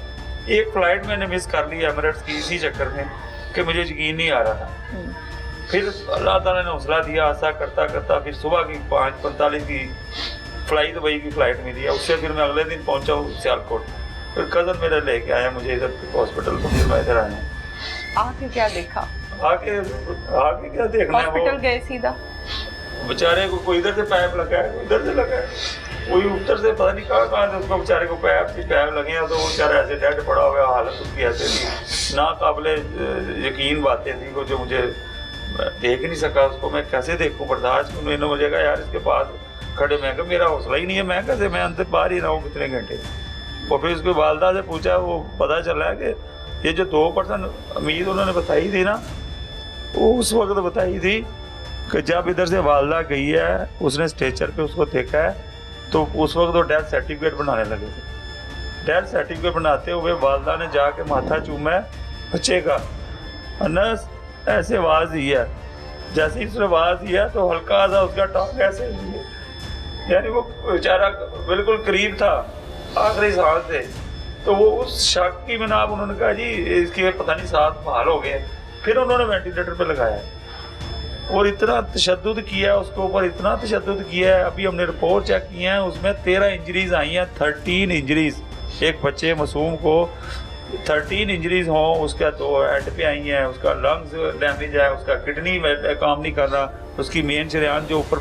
एक फ्लाइट मैंने मिस कर ली एमिरेट्स की इसी चक्कर में कि मुझे यकीन नहीं आ रहा था। फिर अल्लाह ताला ने हौसला दिया, ऐसा करता करता फिर सुबह की 5:45 की फ्लाइट दुबई की फ़्लाइट मिली है। उससे फिर मैं अगले दिन पहुंचा हूँ सियालकोट। फिर कज़न मेरा लेके आया मुझे इधर हॉस्पिटल, तो फिर मैं इधर आया। आके क्या देखा? आके क्या देखना है, हॉस्पिटल गए सीधा, बेचारे को कोई इधर से पाइप लगा है, कोई इधर से लगा है, कोई उत्तर से पता नहीं कहाँ से उसको बेचारे को पैप लगे हैं। तो वो बेचारा ऐसे डेड पड़ा हुआ, हालत उसकी ऐसे थी, ना काबिले यकीन बातें थी वो, जो मुझे देख नहीं सका उसको। मैं कैसे देखूँ, बर्दाश्त उन्होंने मुझे कहा यार इसके पास खड़े। मैं कहा मेरा हौसला ही नहीं है, मैं कैसे, मैं अंदर बाहर ही रहा हूँ कितने घंटे। और फिर उसके वालदा से पूछा, वो पता चला है कि ये जो 2% उम्मीद उन्होंने बताई थी ना, वो उस वक्त बताई थी कि जब इधर से वालदा गई है, उसने स्ट्रेचर पे उसको देखा है, तो उस वक्त वो डेथ सर्टिफिकेट बनाने लगे थे। डेथ सर्टिफिकेट बनाते हुए वालदा ने जाके माथा चूमा है बच्चे का, अनस ऐसे आवाज़ दी है। जैसे ही उसने आवाज़ दिया तो हल्का सा उसका टांग ऐसे लिए, यानी वो बेचारा बिल्कुल करीब था, आखिरी सांस से। तो वो उस शक की बिना उन्होंने कहा जी इसकी पता नहीं सांस बहाल हो गए। फिर उन्होंने वेंटिलेटर पे लगाया और इतना तशद्दुद किया उसके ऊपर, इतना तशद्दुद किया है। अभी हमने रिपोर्ट चेक की है, उसमें 13 इंजरीज आई हैं, 13 इंजरीज। एक बच्चे मासूम को 13 इंजरीज हों, उसका 2 हेड पे आई हैं, उसका लंग्स डैमेज है, उसका किडनी काम नहीं कर रहा, उसकी मेन शरेयान जो ऊपर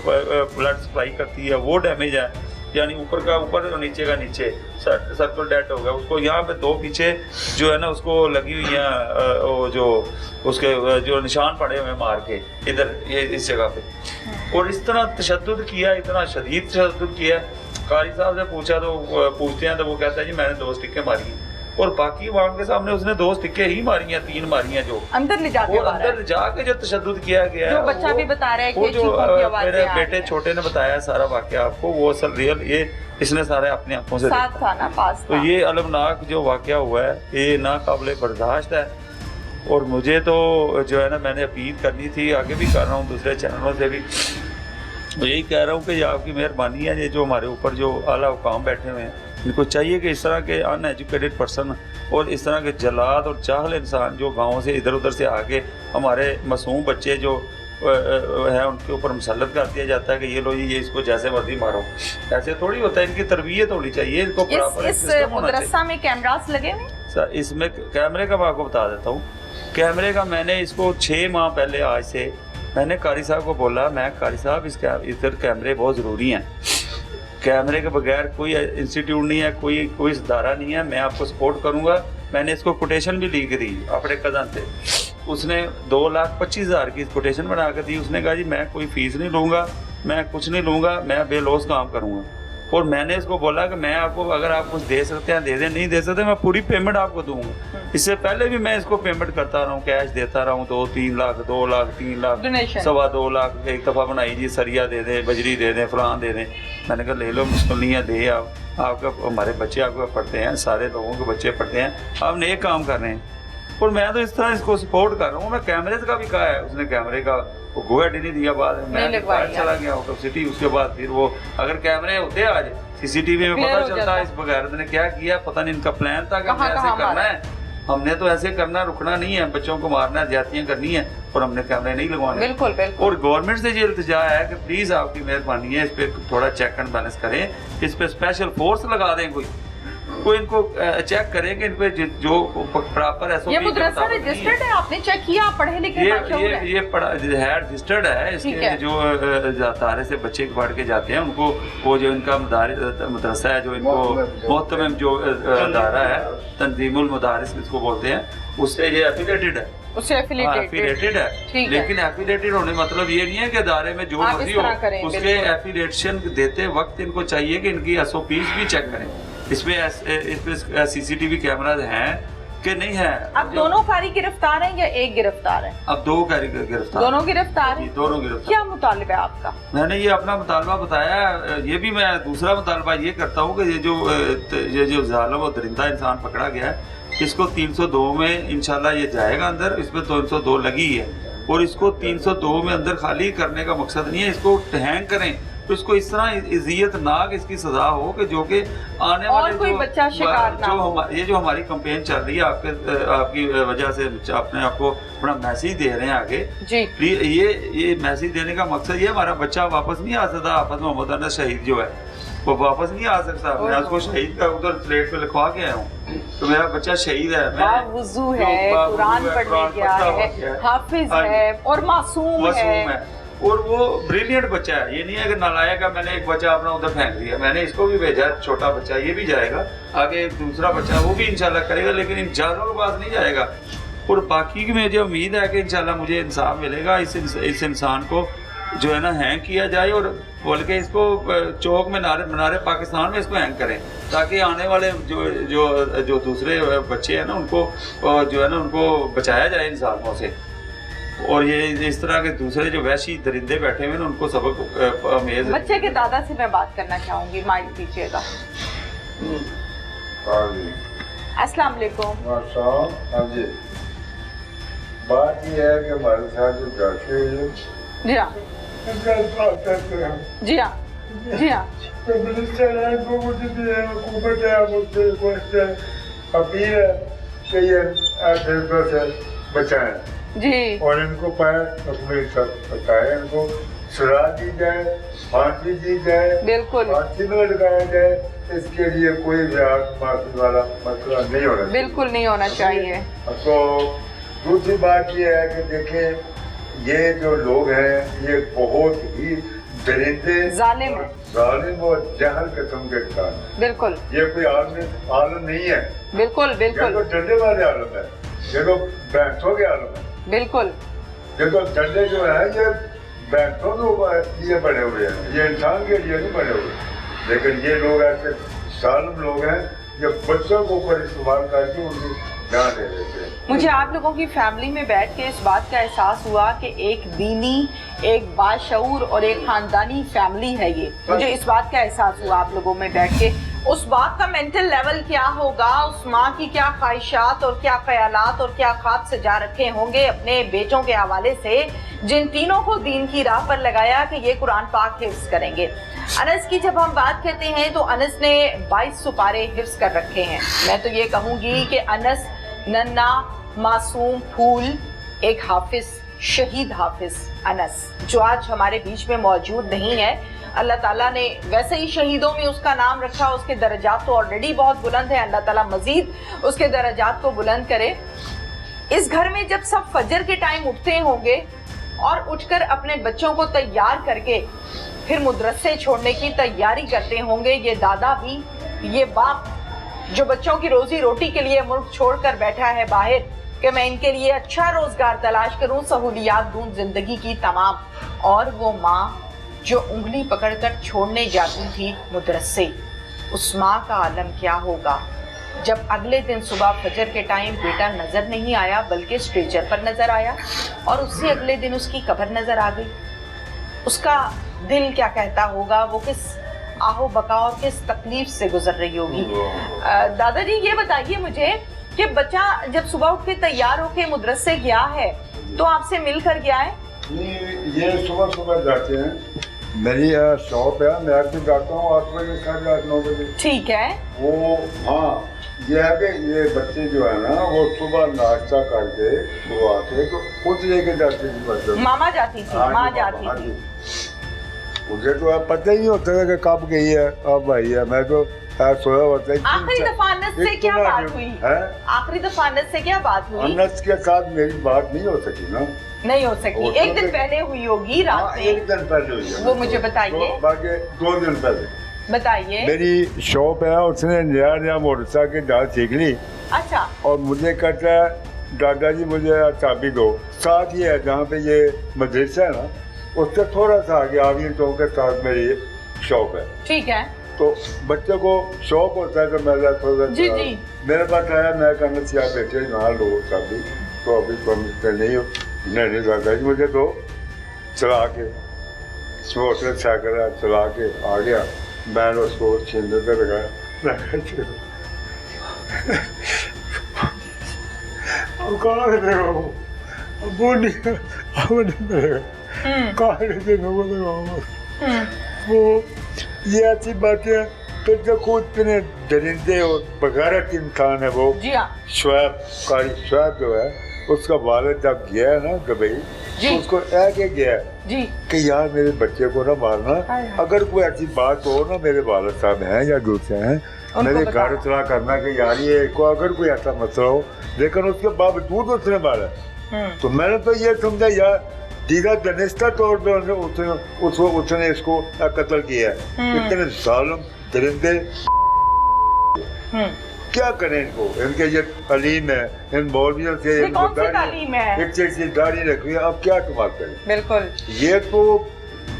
ब्लड सप्लाई करती है वो डैमेज है, यानी ऊपर का ऊपर और नीचे का नीचे, सर्कुलर डेट हो गया उसको। यहाँ पे 2 पीछे जो है ना उसको लगी हुई है वो जो उसके जो निशान पड़े हुए मार के इधर ये इस जगह पे। और इस तरह तशद्दुद किया, इतना शदीद तशद्दुद किया। कारी साहब से पूछा तो पूछते हैं तो वो कहता है जी मैंने 2 स्टिकें मारी, और बाकी वहाँ के सामने उसने 2 स्टिकें ही मारी हैं, 3 मारी हैं जो अंदर ले जाके, वो अंदर जाके जो तशद्दुद किया गया जो बच्चा भी बता रहा है वो कि जो चीखों की आवाज़ें मेरे आ बेटे रही हैं। छोटे ने बताया सारा वाकया आपको, वो असल रियल ये इसने सारे अपनी आंखों से साथ देखा। था ना, पास तो था। ये अलमनाक जो वाकया हुआ है ये नाकाबिले बर्दाश्त है। और मुझे तो जो है ना मैंने अपील करनी थी, आगे भी कर रहा हूँ दूसरे चैनलों से भी, तो यही कह रहा हूँ कि ये आपकी मेहरबानी है, ये जो हमारे ऊपर जो आला हुकाम बैठे हुए हैं इनको चाहिए कि इस तरह के अनएजुकेटेड पर्सन और इस तरह के जलाद और जाहल इंसान जो गाँव से इधर उधर से आके हमारे मासूम बच्चे जो है उनके ऊपर मुसल्लत कर दिया जाता है कि ये लो ये इसको जैसे मर्जी मारो। ऐसे थोड़ी होता है, इनकी तरबियत होनी चाहिए, इनको प्रॉपर इस सिस्टम होना चाहिए। मदरसा में कैमरास लगे हुए? सर इसमें कैमरे का मैं आपको बता देता हूँ। कैमरे का मैंने इसको 6 माह पहले आज से मैंने कारी साहब को बोला, मैं कारी साहब इधर कैमरे बहुत ज़रूरी हैं, कैमरे के बगैर कोई इंस्टीट्यूट नहीं है, कोई इदारा नहीं है, मैं आपको सपोर्ट करूँगा। मैंने इसको कोटेशन भी ली दी अपने कज़न से, उसने 2,25,000 की कोटेशन बना कर दी। उसने कहा जी मैं कोई फ़ीस नहीं लूँगा, मैं कुछ नहीं लूँगा, मैं बेलौस काम करूँगा। और मैंने इसको बोला कि मैं आपको अगर आप कुछ दे सकते हैं दे दें, नहीं दे सकते मैं पूरी पेमेंट आपको दूंगा। इससे पहले भी मैं इसको पेमेंट करता रहा हूँ, कैश देता रहा हूँ, 2-3 लाख 2 लाख 3 लाख डोनेशन 2.25 लाख एक दफ़ा बनाई जी, सरिया दे दें, बजरी दे दें, फलान दे दें। मैंने कहा ले लो, मुश्किल नहीं है, दे आप, आपका हमारे बच्चे आपको पढ़ते हैं, सारे लोगों के बच्चे पढ़ते हैं, आप नेक काम कर रहे हैं। और मैं तो इस तरह इसको सपोर्ट कर रहा हूँ। मैं कैमरे का भी कहा है, उसने कैमरे का वो गोएड नहीं दिया, बाद में मैं बाहर चला गया आउट ऑफ सिटी। उसके बाद फिर वो अगर कैमरे होते आज सीसीटीवी में पता चलता है इस बगैरत ने क्या किया, पता नहीं इनका प्लान था कि हमने ऐसे करना है, हमने तो ऐसे करना, रुकना नहीं है, बच्चों को मारना, ज्यादतियां करनी है, और हमने कैमरे नहीं लगवाने। बिल्कुल बिल्कुल। और गवर्नमेंट से ये इल्तिजा है कि प्लीज आपकी मेहरबानी है, इस पे थोड़ा चेक एंड बैलेंस करें, इस पे स्पेशल फोर्स लगा दें, कोई इनको चेक करे कि इन पे जो प्रॉपर एसओपी। ये मदरसा रजिस्टर्ड है, आपने चेक किया, पढ़े लिखे ये पढ़ा है, रजिस्टर्ड है। इसके जो तारे से बच्चे पढ़ के जाते हैं उनको वो जो इनका मदरसा है, जो इनको मोहतमिम जो अदारा है, तंजीमुल मदारिस इसको बोलते हैं, उससे ये एफिलेटेड है, उससे एफिलेटेड है। लेकिन एफिलेटेड होने मतलब ये नहीं है कि अदारे में जो मर्जी हो, उसके एफिलेशन देते वक्त इनको चाहिए कि इनकी एसओपीज भी चेक करें। इसमें सीसीटीवी कैमराज हैं कि नहीं है। अब दोनों कारी गिरफ्तार हैं या एक गिरफ्तार है? अब 2 कारी गिरफ्तार, दोनों गिरफ्तार हैं। दोनों गिरफ्तार। क्या मुतालिबा है आपका? मैंने ये अपना मुतालबा बताया। ये भी मैं दूसरा मुतालबा ये करता हूँ कि ये जो जालिम और दरिंदा इंसान पकड़ा गया है, इसको 302 में इंशाल्लाह ये जाएगा अंदर। इसमें 302 लगी है, और इसको 302 में अंदर खाली करने का मकसद नहीं है, इसको हैंग करें तो इसको इस तरह इज्जतनाक इसकी सजा हो कि जो कि आने वाले कोई बच्चा शिकार ना हो। ये जो हमारी कैंपेन चल रही है आपकी वजह से अपने आप को बड़ा मैसेज दे रहे हैं आगे जी। ये मैसेज देने का मकसद ये हमारा बच्चा वापस नहीं आ सकता। हाफिज मोहम्मद अनस शहीद जो है वो वापस नहीं आ सकता। मैं उसको शहीद का उधर स्लेट पे लिखवा के आया हूँ, तो मेरा बच्चा शहीद है, बावुज़ू है, कुरान पढ़ने गया है, हाफिज है और मासूम है, और वो ब्रिलियंट बच्चा है। ये नहीं है कि नालायक है, मैंने एक बच्चा अपना उधर फेंक दिया, मैंने इसको भी भेजा, छोटा बच्चा, ये भी जाएगा आगे। एक दूसरा बच्चा वो भी इंशाल्लाह करेगा, लेकिन इन जानों के पास नहीं जाएगा। और बाकी की मुझे उम्मीद है कि इंशाल्लाह मुझे इंसाफ मिलेगा। इस इंसान को जो है ना हैंग किया जाए, और बोल के इसको चौक में मीनारे पाकिस्तान में इसको हैंग करें, ताकि आने वाले जो दूसरे बच्चे हैं ना उनको जो है ना उनको बचाया जाए इन जालिमों से। और ये इस तरह के दूसरे जो वैशी दरिंदे बैठे हुए हैं उनको सबक अमेज। बच्चे के दादा से मैं बात करना चाहूंगी, माइक दीजिएगा। अस्सलाम वालेकुम। जी, बात ये है कि हमारे साथ जो जाके जी हाँ जी हाँ जी हाँ, तो मिनिस्टर है वो मुझे भी है, हुकूमत है, मुझसे अपील है कि ये ऐसे से बचाएं जी, और इनको पाए बताए, इनको सजा दी जाए, फांसी दी जाए, बिल्कुल फांसी में लगाया जाए। इसके लिए कोई माफी वाला मसला नहीं होना, बिल्कुल नहीं होना चाहिए। तो दूसरी बात ये है कि देखें, ये जो लोग हैं ये बहुत ही दरिंदे जालिम है। जालिम और जहर किस्म के इंसान है। बिल्कुल ये कोई आलम नहीं है। बिल्कुल ये बिल्कुल तो डंडे वाले आलम है, ये तो बैंसों के आलम है। बिल्कुल ये तो डंडे जो है ये बैंसों के लिए बने हुए हैं, ये इंसान के लिए नहीं बने हुए। लेकिन ये लोग ऐसे जालिम लोग हैं, ये बच्चों के ऊपर इस्तेमाल करके उनकी जान दे देते हैं। मुझे आप लोगों की फैमिली में बैठ के इस बात का एहसास हुआ कि एक दीनी, एक बाशऊर और एक खानदानी फैमिली है ये। मुझे इस बात का एहसास हुआ आप लोगों में बैठ के। उस बात का मेंटल लेवल क्या होगा, उस माँ की क्या ख्वाहिशात और क्या ख्यालात और क्या ख्वाब सजा रखे होंगे अपने बेटों के हवाले से, जिन तीनों को दीन की राह पर लगाया कि ये कुरान पाक हिफ्ज करेंगे। अनस की जब हम बात करते हैं तो अनस ने 22 सुपारे हिफ्ज कर रखे हैं। मैं तो ये कहूँगी कि अनस नन्ना मासूम फूल, एक हाफिज, शहीद हाफिज अनस, जो आज हमारे बीच में मौजूद नहीं है। अल्लाह ताला ने वैसे ही शहीदों में उसका नाम रखा, उसके दर्जात तो ऑलरेडी बहुत बुलंद है, अल्लाह ताला मजीद उसके दर्जात को बुलंद करे। इस घर में जब सब फजर के टाइम उठते होंगे और उठकर अपने बच्चों को तैयार करके फिर मदरसे छोड़ने की तैयारी करते होंगे, ये दादा भी, ये बाप जो बच्चों की रोजी रोटी के लिए मुल्क छोड़कर बैठा है बाहर कि मैं इनके लिए अच्छा रोजगार तलाश करूं, सहूलियात दूं जिंदगी की तमाम, और वो माँ जो उंगली पकड़कर छोड़ने जाती थी मदरसे, उस माँ का आलम क्या होगा जब अगले दिन सुबह फजर के टाइम बेटा नजर नहीं आया बल्कि स्ट्रेचर पर नजर आया और उससे अगले दिन उसकी कब्र नजर आ गई। उसका दिल क्या कहता होगा, वो किस आहो बका और किस तकलीफ से गुजर रही होगी। दादाजी ये बताइए मुझे कि बच्चा जब सुबह उठ के तैयार होके मदरसे गया है तो आपसे मिल कर गया है? ये सुबह सुबह जाते हैं, मेरी शॉप है, मैं तो जाता हूँ 8 बजे, 8:30 बजे। ठीक है। वो हाँ, ये है कि ये बच्चे जो है ना वो सुबह नाश्ता करके वो आके तो कुछ लेके जाते थे बच्चे। मामा जाती थी, माँ जाती थी। मुझे तो अब पता ही नहीं होता था कि कब गई है अब आई है। मैं तो सोया होता है। आखिरी दफा अनस से क्या बात हुई? आखिरी दफा अनस से क्या बात हुई? अनस के साथ मेरी बात नहीं हो सकी ना। नहीं हो सकी। एक दिन पहले हुई होगी रात में। एक दिन पहले हुई है। वो मुझे बताइए। बाकी 2 दिन पहले बताइए। मेरी शॉप है, उसने नया मोटरसाइकिल दाल सीख ली। अच्छा। और मुझे कहता है दादाजी मुझे चाबी दो। साथ ही है जहाँ पे ये मदरसा है ना, उससे थोड़ा सा आगे आगे चौक के साथ मेरी शॉप है। ठीक है। तो बच्चे को शौक होता है कि मैं थोड़ा जी जी मेरे पास आया, मैं कहना चाहिए बेटे ना लो चाबी, तो अभी तो नहीं हो, नहीं दादाजी मुझे तो चला के मोटरसाइकिल चला के आ गया। मैंने उसको छीनने पे लगाया, वो ये ऐसी बातें तो देखो इतने दरिंदे और बगैरत इंसान है वो। जी हाँ। शुएब जो है उसका वालिद जब गया है ना दुबई, तो उसको कह गया जी कि यार मेरे बच्चे को ना मारना, अगर कोई ऐसी बात हो ना मेरे वालिद साहब हैं या दूसरे हैं, मेरे घर इतला करना कि यार ये को अगर कोई ऐसा मसला हो, लेकिन उसके बावजूद उसने मारा। तो मैंने तो ये समझा यार दीदा दनिस्ता तौर पे उसने इसको कत्ल किया है। इतने जालिम दरिंदे क्या करें इनको, इनके ये तालीम है, इन मौलवियों से एक दाढ़ी रखी है, अब क्या कमाल करें। बिल्कुल। ये तो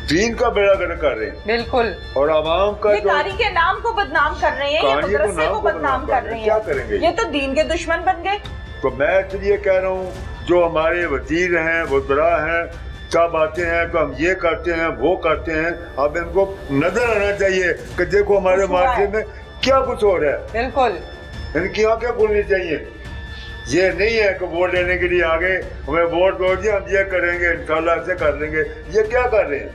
दीन का बेड़ा गर्क कर रहे हैं। बिल्कुल। और आवाम का ये कारी के नाम को बदनाम कर रहे हैं, ये मदरसे को बदनाम कर रहे हैं। क्या करेंगे? ये तो दीन के दुश्मन बन गए। तो मैं इसलिए कह रहा हूँ जो हमारे वजीर हैं, वज़रा हैं, सब आते हैं तो हम ये करते हैं वो करते हैं, अब इनको नजर आना चाहिए कि देखो हमारे मार्के में क्या कुछ हो रहा है। बिल्कुल। इनकी आंखें खुलनी चाहिए। ये नहीं है कि वोट लेने के लिए आगे हमें वोट दो जी हम ये करेंगे इंशाल्लाह से कर लेंगे, ये क्या कर रहे हैं?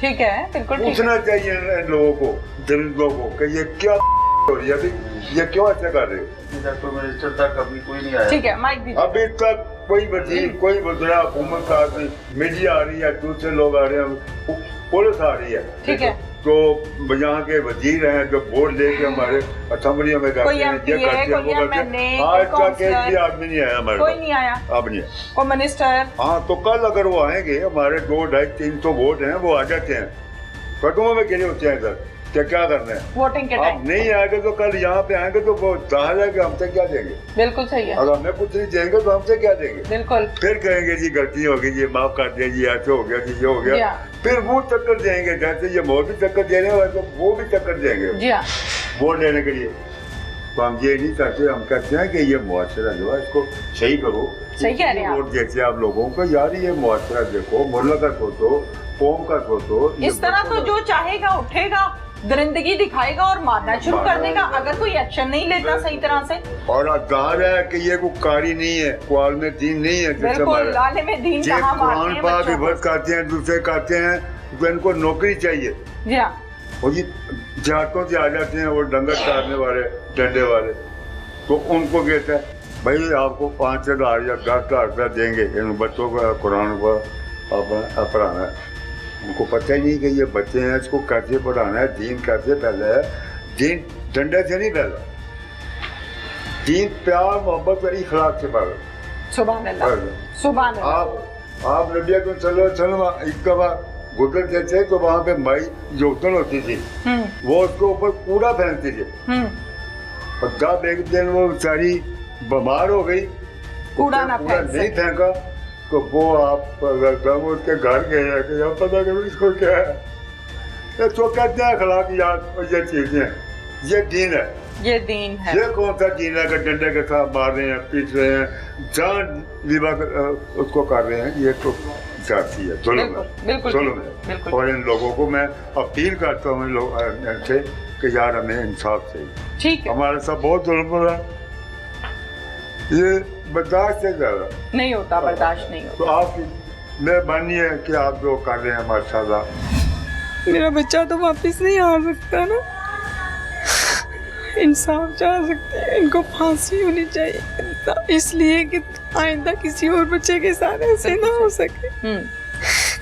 ठीक है, बिल्कुल पूछना चाहिए इन लोगों को, दरिंदों को कि ये क्या हो रही है, अभी ये क्यों ऐसा कर रहे हो? तो मिनिस्टर तक अभी कोई नहीं आया। ठीक है, माइक दीजिए। अभी तक कोई वजीर, कोई वज़रा, हुकूमत का आदमी, मीडिया आ रही है, दूसरे लोग आ रहे हैं, पुलिस आ रही है। ठीक है। तो यहाँ के वजीर हैं जो वोट लेके हमारे असेंबलियों में जाते हैं, ये करते हैं, वो करते हैं। आज तक एक भी आदमी नहीं आया हमारे, कोई नहीं आया, अब नहीं है कोई मिनिस्टर। हाँ, तो कल अगर वो आएंगे, हमारे 200-250-300 वोट हैं, वो आ जाते हैं, कटुओं में गिरे होते हैं इधर, क्या करना है? वोटिंग के आप टाइम नहीं आएंगे तो कल यहाँ पे आएंगे तो वो जाहिर है कि हमसे क्या देंगे? बिल्कुल सही है, अगर हमें कुछ नहीं देंगे तो हमसे क्या देंगे? बिल्कुल फिर कहेंगे जी गलती हो गई जी, माफ कर दिया जी, ऐसे हो गया जी, ये हो जी गया। हाँ। फिर वो चक्कर देंगे, जैसे ये मोदी चक्कर दे रहे हैं वैसे वो भी चक्कर देंगे जी हाँ, वोट लेने के लिए। तो हम ये नहीं चाहते, हम कहते हैं कि ये मुआशरा जो है इसको सही करो। सही कह रहे हैं आप। वोट देते आप लोगों को, यार ये मुआशरा देखो, मुल्क का सोचो, कौम का सोचो। इस तरह तो जो चाहेगा उठेगा, दरिंदगी दिखाएगा और मारना शुरू कर देगा अगर कोई एक्शन नहीं लेता सही तरह से। और अदार है कि ये कोई कारी नहीं है, कुरान में दीन नहीं है। बिल्कुल, लाले में दीन ये कहाँ मारते कुरान हैं पाक बच्चों को। हिफाजत करते हैं, दूसरे करते हैं, तो इनको नौकरी चाहिए। जी हाँ, और ये जाटों से आ जाते हैं वो डंगर काटने वाले, डंडे वाले, तो उनको कहता है भाई आपको 5,000 या 10,000 रुपया देंगे, इन बच्चों को कुरान को पढ़ाना है। उनको पता ही नहीं कि ये बच्चे हैं, इसको कैसे पढ़ाना है, दीन कैसे फैला है। दीन डंडे से नहीं फैला, दीन प्यार मोहब्बत और इखलाक से फैला। सुभान अल्लाह, सुभान अल्लाह। आप नबी अकरम सल्लल्लाहु अलैहि वसल्लम एक बार गुजरते थे तो वहाँ पे माई जोतन होती थी, वो उसके ऊपर कूड़ा फेंकती थी। और जब एक दिन वो बेचारी बीमार हो गई, कूड़ा ना नहीं फेंका, तो वो आप उसके घर गए कि अब पता करो इसको क्या है। तो कहते हैं अखलाकियात और ये चीजें, ये दीन है। ये दीन है। ये कौन सा दीन है कि डंडे के साथ मार रहे हैं, पीट रहे हैं, जान लीवा उसको कर रहे हैं। ये तो जाती है जुल्म है। और इन लोगों को मैं अपील करता हूँ इन लोगों से कि यार हमें इंसाफ चाहिए। ठीक है, हमारे साथ बहुत जुल्म हो रहा है, ये बर्दाश्त से ज्यादा नहीं होता, बर्दाश्त नहीं होता। तो आपकी मेहरबानी है कि आप जो कर रहे हैं माशाल्लाह। मेरा बच्चा तो वापस नहीं आ सकता ना, इंसाफ चाह सकते हैं, इनको फांसी होनी चाहिए, इसलिए कि आइंदा किसी और बच्चे के साथ ऐसे ना हो सके,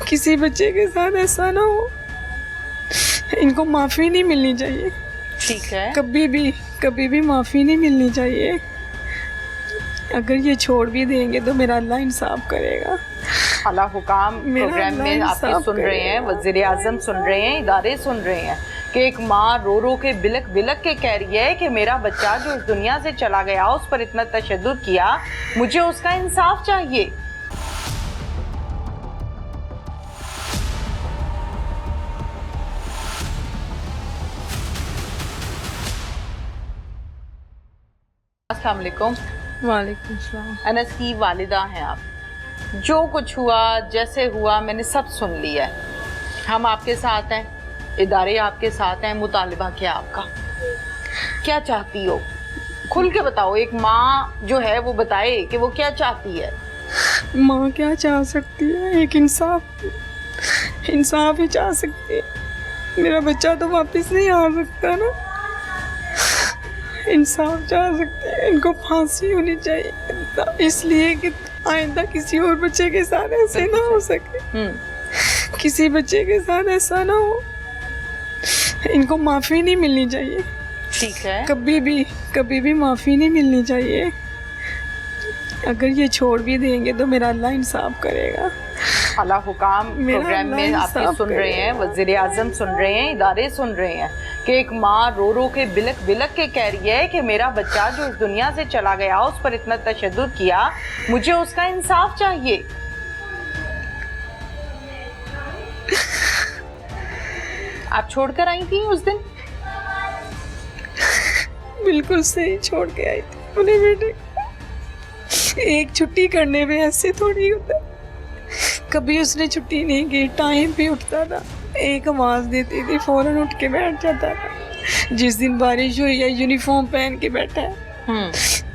किसी बच्चे के साथ ऐसा ना हो। इनको माफ़ी नहीं मिलनी चाहिए, ठीक है, कभी भी माफ़ी नहीं मिलनी चाहिए। अगर ये छोड़ भी देंगे तो मेरा अल्लाह इंसाफ करेगा। आला हुकाम प्रोग्राम में आप ये सुन रहे हैं, वज़ीर आज़म सुन रहे हैं, इदारे सुन रहे हैं कि एक माँ रो रो के बिलक बिलक के कह रही है कि मेरा बच्चा जो इस दुनिया से चला गया, उस पर इतना तशद्दुद किया, मुझे उसका इंसाफ चाहिए। अस्सलाम वालेकुम। वालेकुम सलाम। अनस की वालिदा हैं आप। जो कुछ हुआ जैसे हुआ मैंने सब सुन लिया है। हम आपके साथ हैं, इदारे आपके साथ हैं। मुतालिबा क्या आपका, क्या चाहती हो? खुल के बताओ। एक माँ जो है वो बताए कि वो क्या चाहती है। माँ क्या चाह सकती है? एक इंसाफ ही चाह सकती है। मेरा बच्चा तो वापस नहीं आ सकता ना, इंसाफ चाह सकते हैं, इनको फांसी होनी चाहिए, इसलिए कि आइंदा किसी और बच्चे के साथ ऐसे ना हो सके, किसी बच्चे के साथ ऐसा ना हो। इनको माफ़ी नहीं मिलनी चाहिए, ठीक है, कभी भी माफ़ी नहीं मिलनी चाहिए। अगर ये छोड़ भी देंगे तो मेरा अल्लाह इंसाफ करेगा। आला हुकाम प्रोग्राम में आप ये सुन रहे हैं, वज़ीर आज़म सुन रहे हैं, इदारे सुन रहे हैं कि एक माँ रो रो के बिलक बिलक के कह रही है कि मेरा बच्चा जो इस दुनिया से चला गया, उस पर इतना तशद्दुद किया, मुझे उसका इंसाफ चाहिए। आप छोड़कर आई थी उस दिन? बिल्कुल सही, छोड़ के आई थी अपने बेटे को। एक छुट्टी करने में ऐसे थोड़ी होता, कभी उसने छुट्टी नहीं की, टाइम पे उठता था, एक आवाज़ देती थी फौरन उठ के बैठ जाता था। जिस दिन बारिश हुई है यूनिफॉर्म पहन के बैठा है,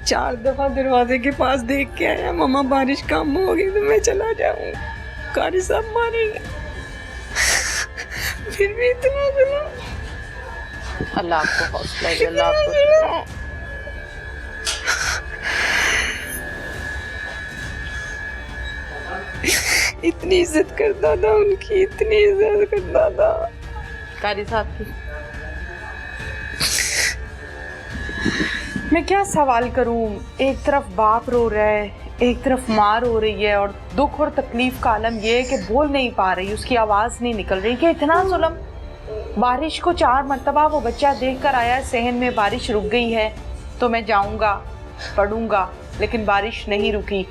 4 दफ़ा दरवाजे के पास देख के आया, मम्मा बारिश कम हो गई तो मैं चला जाऊँ, कारी साहब मारेंगे। फिर भी इतना जुल्म। अल्लाह आपको हौसला दे, अल्लाह आपको। इतनी इज्जत करता था उनकी, इतनी इज्जत करता था कारी साहब की। मैं क्या सवाल करूं, एक तरफ बाप रो रहा है, एक तरफ माँ रो रही है, और दुख और तकलीफ का आलम यह है कि बोल नहीं पा रही, उसकी आवाज़ नहीं निकल रही कि इतना जुल्म। बारिश को 4 मरतबा वो बच्चा देख कर आया, सहन में बारिश रुक गई है तो मैं जाऊंगा पढ़ूंगा, लेकिन बारिश नहीं रुकी।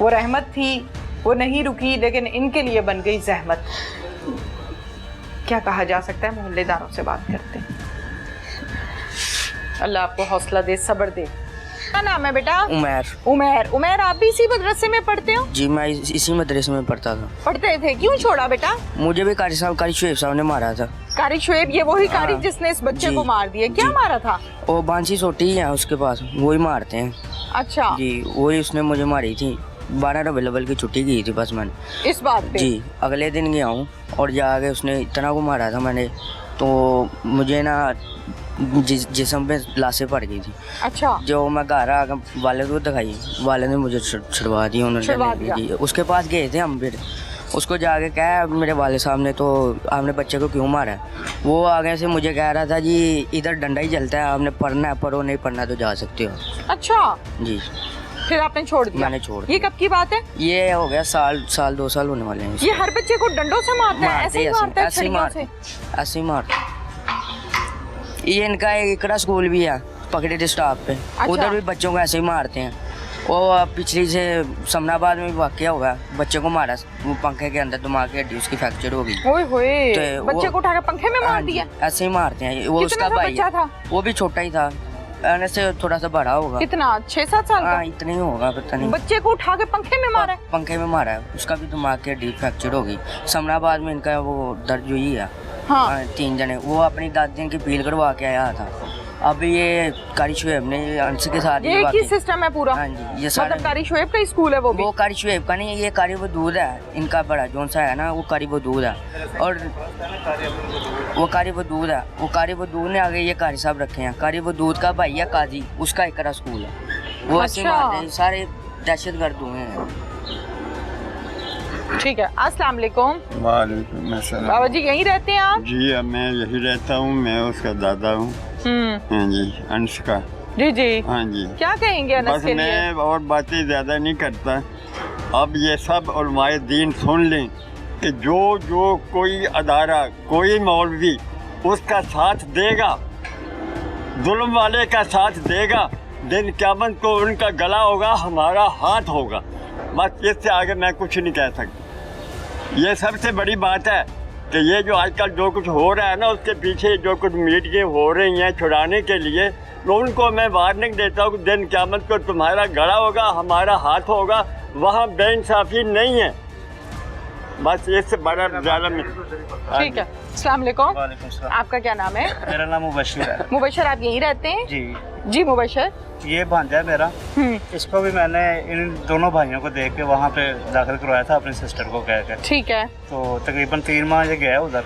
वो रहमत थी, वो नहीं रुकी, लेकिन इनके लिए बन गई जहमत। क्या कहा जा सकता है, मोहल्लेदारों से बात करते हैं। अल्लाह आपको हौसला दे, सब्र दे। क्या नाम है बेटा? उमैर। उमैर। उमैर, आप भी इसी मदरसे में पढ़ते हो? जी, मैं इसी मदरसे में पढ़ता था। पढ़ते थे, क्यों छोड़ा बेटा? मुझे भी कारी शुएब साहब ने मारा था। कारी शुएब, ये वही कारी हाँ। जिसने इस बच्चे जी, को मार दिया? क्या जी। मारा था? वो बांसी सोटी है उसके पास, वही मारते हैं। अच्छा जी, वही उसने मुझे मारी थी। 12 रबीउल की छुट्टी की थी बस मैंने। इस बात पे? जी, अगले दिन गया हूँ और जाके उसने इतना को मारा था मैंने, तो मुझे ना जिस्म पे लाशें पड़ गई थी। अच्छा। जो मैं घर आकर वालिद को दिखाई, वालिद ने मुझे छुड़वा दिया छुड़वा दिया। उन्होंने। उसके पास गए थे हम, फिर उसको जाके कहा मेरे वालिद साहब ने तो आपने बच्चे को क्यों मारा है? वो आगे से मुझे कह रहा था जी इधर डंडा ही चलता है, आपने पढ़ना है पढ़ो, नहीं पढ़ना तो जा सकते हो। अच्छा, जी। फिर आपने छोड़ दिया? मैंने छोड़ दिया। ये कब की बात है? ये हो गया साल 2 साल होने वाले हैं। ये हर बच्चे को डंडों से मारता है? ऐसे ही मारता है? ऐसे ही छड़ियों से? ऐसे ही मारता। ये इनका एक स्कूल भी है पकड़े थे स्टाफ पे, उधर भी बच्चों को ऐसे ही मारते हैं। वो पिछली से समनाबाद में भी वाकया हुआ, बच्चे को मारा, वो पंखे के अंदर दिमाग की हड्डी उसकी फ्रैक्चर हो गई। ओए होए, तो बच्चे को उठा के पंखे में मार हाँ जी, दिया? ऐसे ही मारते हैं। वो कितना उसका सा भाई बच्चा है, था? वो भी छोटा ही था, आने से थोड़ा सा बड़ा होगा। कितना, 6-7 साल का? हाँ, इतना ही होगा, पता नहीं। बच्चे को उठा के पंखे में मारा है? पंखे में मारा है, उसका भी दिमाग की हड्डी फ्रैक्चर हो गई। समनाबाद में इनका वो दर्द हुई है। हाँ। 3 जने, वो अपनी दादी की पील करवा के आया था। अब ये कारी शुएब ने अंश के साथ एक ही सिस्टम है पूरा? हाँ जी, ये मतलब कारी शुएब का स्कूल है वो भी? वो कारी शुएब का नहीं, ये कारी वदूद है इनका बड़ा जोन सा है ना, वो कारी वदूद है। और वो कारी वदूद है, वो कारी वदूद ने आगे ये कारी साहब रखे हैं। कारी वदूद का भाई है काजी, उसका एक स्कूल है। वो ऐसे अच्छा। मारते हैं, सारे दहशतगर्द हुए हैं। ठीक है, अस्सलाम वालेकुम। वालेकुम अस्सलाम। बाबा जी यहीं रहते हैं आप? जी, अब मैं यही रहता हूँ, मैं उसका दादा हूँ। हाँ जी, अंश का। जी जी। हाँ जी। क्या कहेंगे अनस बस के लिए? मैं और बातें ज़्यादा नहीं करता। अब ये सब उलमाए दीन सुन लें कि जो कोई अदारा, कोई मौलवी उसका साथ देगा, जुल्म वाले का साथ देगा, दिन क़यामत को उनका गला होगा, हमारा हाथ होगा। बस इससे आगे मैं कुछ नहीं कह सकता। ये सबसे बड़ी बात है कि ये जो आजकल जो कुछ हो रहा है ना, उसके पीछे जो कुछ मीटिंगें हो रही हैं छुड़ाने के लिए, तो उनको मैं वार्निंग देता हूँ कि दिन क़यामत को तुम्हारा गला होगा, हमारा हाथ होगा, वहाँ बेइंसाफ़ी नहीं है। बस इससे बड़ा ज़्यादा में। ठीक है, अस्सलाम वालेकुम। वालेकुम सलाम। आपका क्या नाम है? मेरा नाम मुबशिर है। मुबशर, आप यहीं रहते हैं? जी। जी मुबशर। ये भांजा है मेरा। इसको भी मैंने इन दोनों भाइयों को देख के वहाँ पे दाखिल करवाया था अपनी सिस्टर को कह के। ठीक है। तो तकरीबन 3 माह ये गया उधर,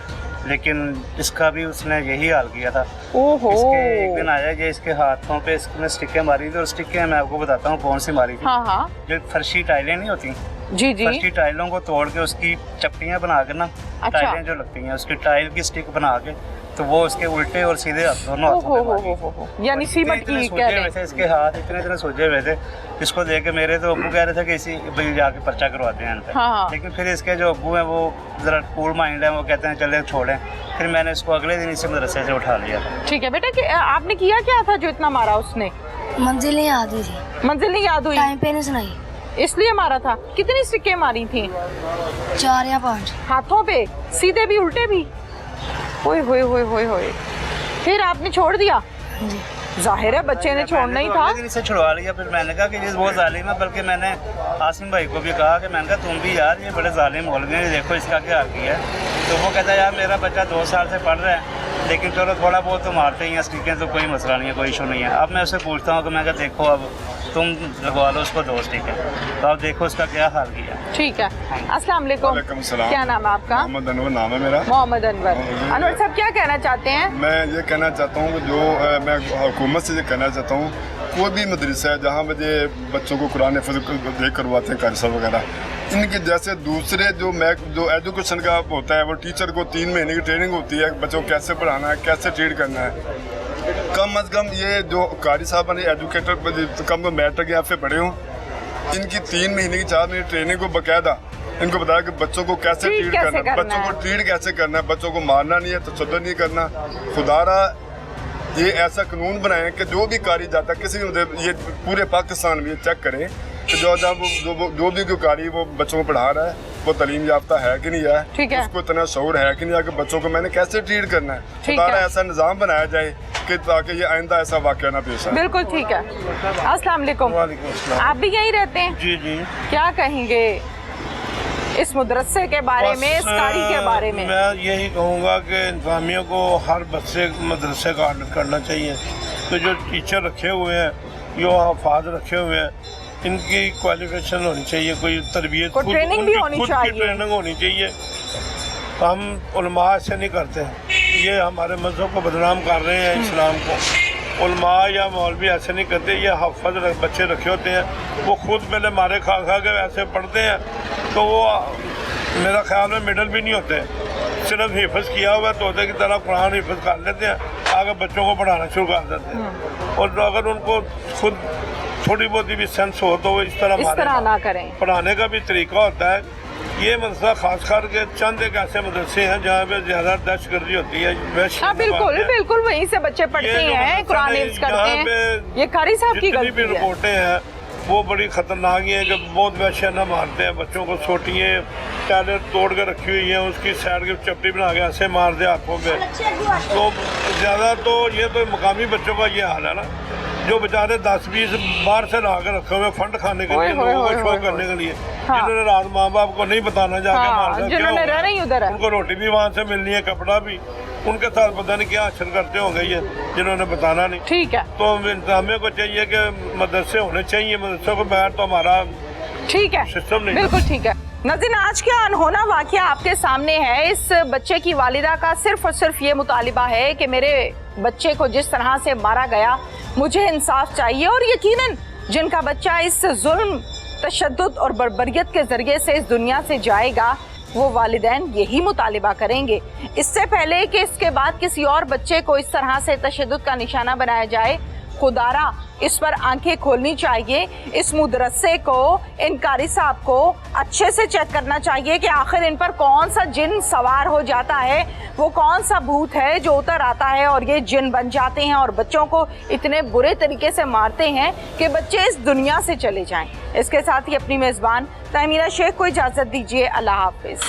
लेकिन इसका भी उसने यही हाल किया था। ओहो। इसके एक दिन आया, ये इसके हाथों पे इसने स्टिकें मारी थी, और स्टिकें मैं आपको बताता हूँ कौन सी मारी थी। हाँ हाँ। जो फर्शी टाइलें नहीं होती, जी जी। फर्शी टाइलों को तोड़ के उसकी चपटियाँ बना के ना, अच्छा। टाइलें जो लगती हैं उसकी टाइल की स्टिक बना के, तो वो उसके उल्टे और सीधे दोनों हाथों पे मारी। हो। यानी सीमट इतने की सूजे कह हुए रहे थे इसके हाथ, इतने सूजे हुए थे। इसको देख के मेरे तो अब्बू कह रहे थे कि इसी भाई जाके पर्चा करवाते हैं इन पे। हाँ। लेकिन फिर इसके जो अब्बू हैं वो ज़रा कूल माइंड है, वो कहते हैं चले छोड़ें। फिर मैंने इसको अगले दिन इसी मदरसे से उठा लिया था। ठीक है बेटा, कि आपने किया क्या था जो इतना मारा उसने? मंजिल नहीं याद हुई थी, मंजिल नहीं याद हुई, टाइम पे नहीं सुनाई, इसलिए मारा था। कितनी स्टिकें मारी थी? 4 या 5 हाथों पे, सीधे भी उल्टे भी? ओए होए होए होए होए। फिर आपने छोड़ दिया? जाहिर है बच्चे ने छोड़ना ही था। अगले दिन इसे छुड़वा लिया। फिर मैंने कहा कि ये बहुत जालिम है, बल्कि मैंने आसिम भाई को भी कहा कि मैंने कहा तुम भी यार ये बड़े जालिम मौलवी हैं, देखो इसका क्या हाल किया है। तो वो कहता है यार मेरा बच्चा 2 साल से पढ़ रहा है, लेकिन चलो थोड़ा बहुत तो मारते ही हैं स्टिकें, तो कोई मसला नहीं है, कोई इशू नहीं है। अब मैं उससे पूछता हूँ कि मैं कहा देखो अब तुम लगवा लो उसको 2 स्टिकें, तो अब देखो उसका क्या हाल किया। ठीक है, अस्सलाम वालेकुम। वालेकुम सलाम। क्या नाम है आपका? मोहम्मद अनवर नाम है मेरा। मोहम्मद अनवर। अनवर साहब क्या कहना चाहते हैं? मैं ये कहना चाहता हूँ कि जो मैं हुकूमत से ये कहना चाहता हूँ, कोई भी मदरसा है जहाँ मुझे बच्चों को कुरान हिफ्ज़ देख करवाते हैं कारी साहब वगैरह, इनके जैसे दूसरे जो एजुकेशन का होता है, वो टीचर को 3 महीने की ट्रेनिंग होती है बच्चों को कैसे पढ़ाना है, कैसे ट्रीट करना है। कम अज़ कम ये जो कारी साहब ने एजुकेटर कम मैट्रिक यहाँ पे पढ़े हों, इनकी 3 महीने की 4 महीने ट्रेनिंग को बाकायदा इनको बताया कि बच्चों को कैसे Treat ट्रीट कैसे करना है, करना बच्चों है। को ट्रीट कैसे करना है, बच्चों को मारना नहीं है, तशद्दुद नहीं करना। खुदारा ये ऐसा कानून बनाए कि जो भी कारी जाता है किसी भी, ये पूरे पाकिस्तान में ये चेक करें कि जो भी कोई कारी वो बच्चों को पढ़ा रहा है वो तालीम याफ्ता है कि नहीं है, ठीक है। उसको इतना शौर है कि नहीं है कि बच्चों को मैंने कैसे ट्रीट करना है। ठीक खुदारा है। ऐसा निज़ाम बनाया जाए कि ताकि ये आइंदा ऐसा वाक़या ना पेश आए। बिल्कुल ठीक है। अस्सलाम वालेकुम। आप भी यहीं रहते हैं? जी जी। क्या कहेंगे इस मदरसे के बारे में, इस कारी के बारे में? मैं यही कहूँगा कि इंतज़ामिया को हर बच्चे मदरसे का ऑर्डर करना चाहिए। तो जो टीचर रखे हुए हैं, जो हफाज रखे हुए हैं, इनकी क्वालिफिकेशन होनी चाहिए, कोई तरबियत, कोई ट्रेनिंग भी होनी चाहिए। ट्रेनिंग होनी चाहिए। हम उलमा ऐसे नहीं करते हैं, ये हमारे मज़हब को बदनाम कर रहे हैं, इस्लाम को। उलमा या मौलवी ऐसे नहीं करते, ये हफ़ज़ बच्चे रखे होते हैं, वो खुद पहले मारे खा खा के वैसे पढ़ते हैं, तो वो मेरा ख्याल में मिडल भी नहीं होते, सिर्फ हिफ्ज़ किया हुआ तोते की तरह कुरान हिफ्ज़ कर लेते हैं, आगे बच्चों को पढ़ाना शुरू कर देते हैं। और अगर उनको खुद थोड़ी बहुत भी सेंस हो तो वो इस तरह ना करें। पढ़ाने का भी तरीका होता है। ये मसला खास करके चंद एक ऐसे मदरसे हैं जहाँ पे ज्यादा दहशतगर्दी होती है। हाँ बिल्कुल बिल्कुल, वहीं से बच्चे पढ़ते हैं, कुरान हिफ्ज़ करते हैं। ये कारी साहब की जितनी भी गलती है। रिपोर्टें हैं वो बड़ी खतरनाक हैं कि बहुत वहशियाना मारते हैं बच्चों को, सोटियाँ टैलेट तोड़ के रखी हुई हैं, उसकी साइड की चपटी बना के ऐसे मार दे हाथों पे। तो ज़्यादा तो ये तो मकामी बच्चों का ये हाल है ना, जो बेचारे 10-20 बाहर से ला कर रखे हुए फंड खाने के लिए, लोगों को शो करने के लिए, जिन्होंने रात माँ बाप को नहीं बताना जाके मार जिन्होंने रहना ही उधर है, उनको रोटी भी वहाँ से मिलनी है, कपड़ा भी, उनके साथ पता नहीं क्या अक्षर करते होंगे ये, जिन्होंने बताना नहीं। ठीक है। तो इंतजामिया को चाहिए कि मदरसे होने चाहिए, मदरसों को बगैर तो हमारा ठीक है सिस्टम नहीं। बिल्कुल ठीक है। नाज़रीन, आज का अनहोना वाकया आपके सामने है। इस बच्चे की वालिदा का सिर्फ और सिर्फ ये मुतालिबा है कि मेरे बच्चे को जिस तरह से मारा गया, मुझे इंसाफ चाहिए। और यकीनन जिनका बच्चा इस जुल्म, तशद्दुद और बर्बरियत के जरिए से इस दुनिया से जाएगा, वो वालिदैन यही मुतालिबा करेंगे। इससे पहले कि इसके बाद किसी और बच्चे को इस तरह से तशद्दुद का निशाना बनाया जाए, खुदारा इस पर आंखें खोलनी चाहिए। इस मदरसे को, इन कारी साहब को अच्छे से चेक करना चाहिए कि आखिर इन पर कौन सा जिन सवार हो जाता है, वो कौन सा भूत है जो उतर आता है और ये जिन बन जाते हैं और बच्चों को इतने बुरे तरीके से मारते हैं कि बच्चे इस दुनिया से चले जाएं। इसके साथ ही अपनी मेज़बान तहमीना शेख को इजाज़त दीजिए। अल्लाह हाफिज़।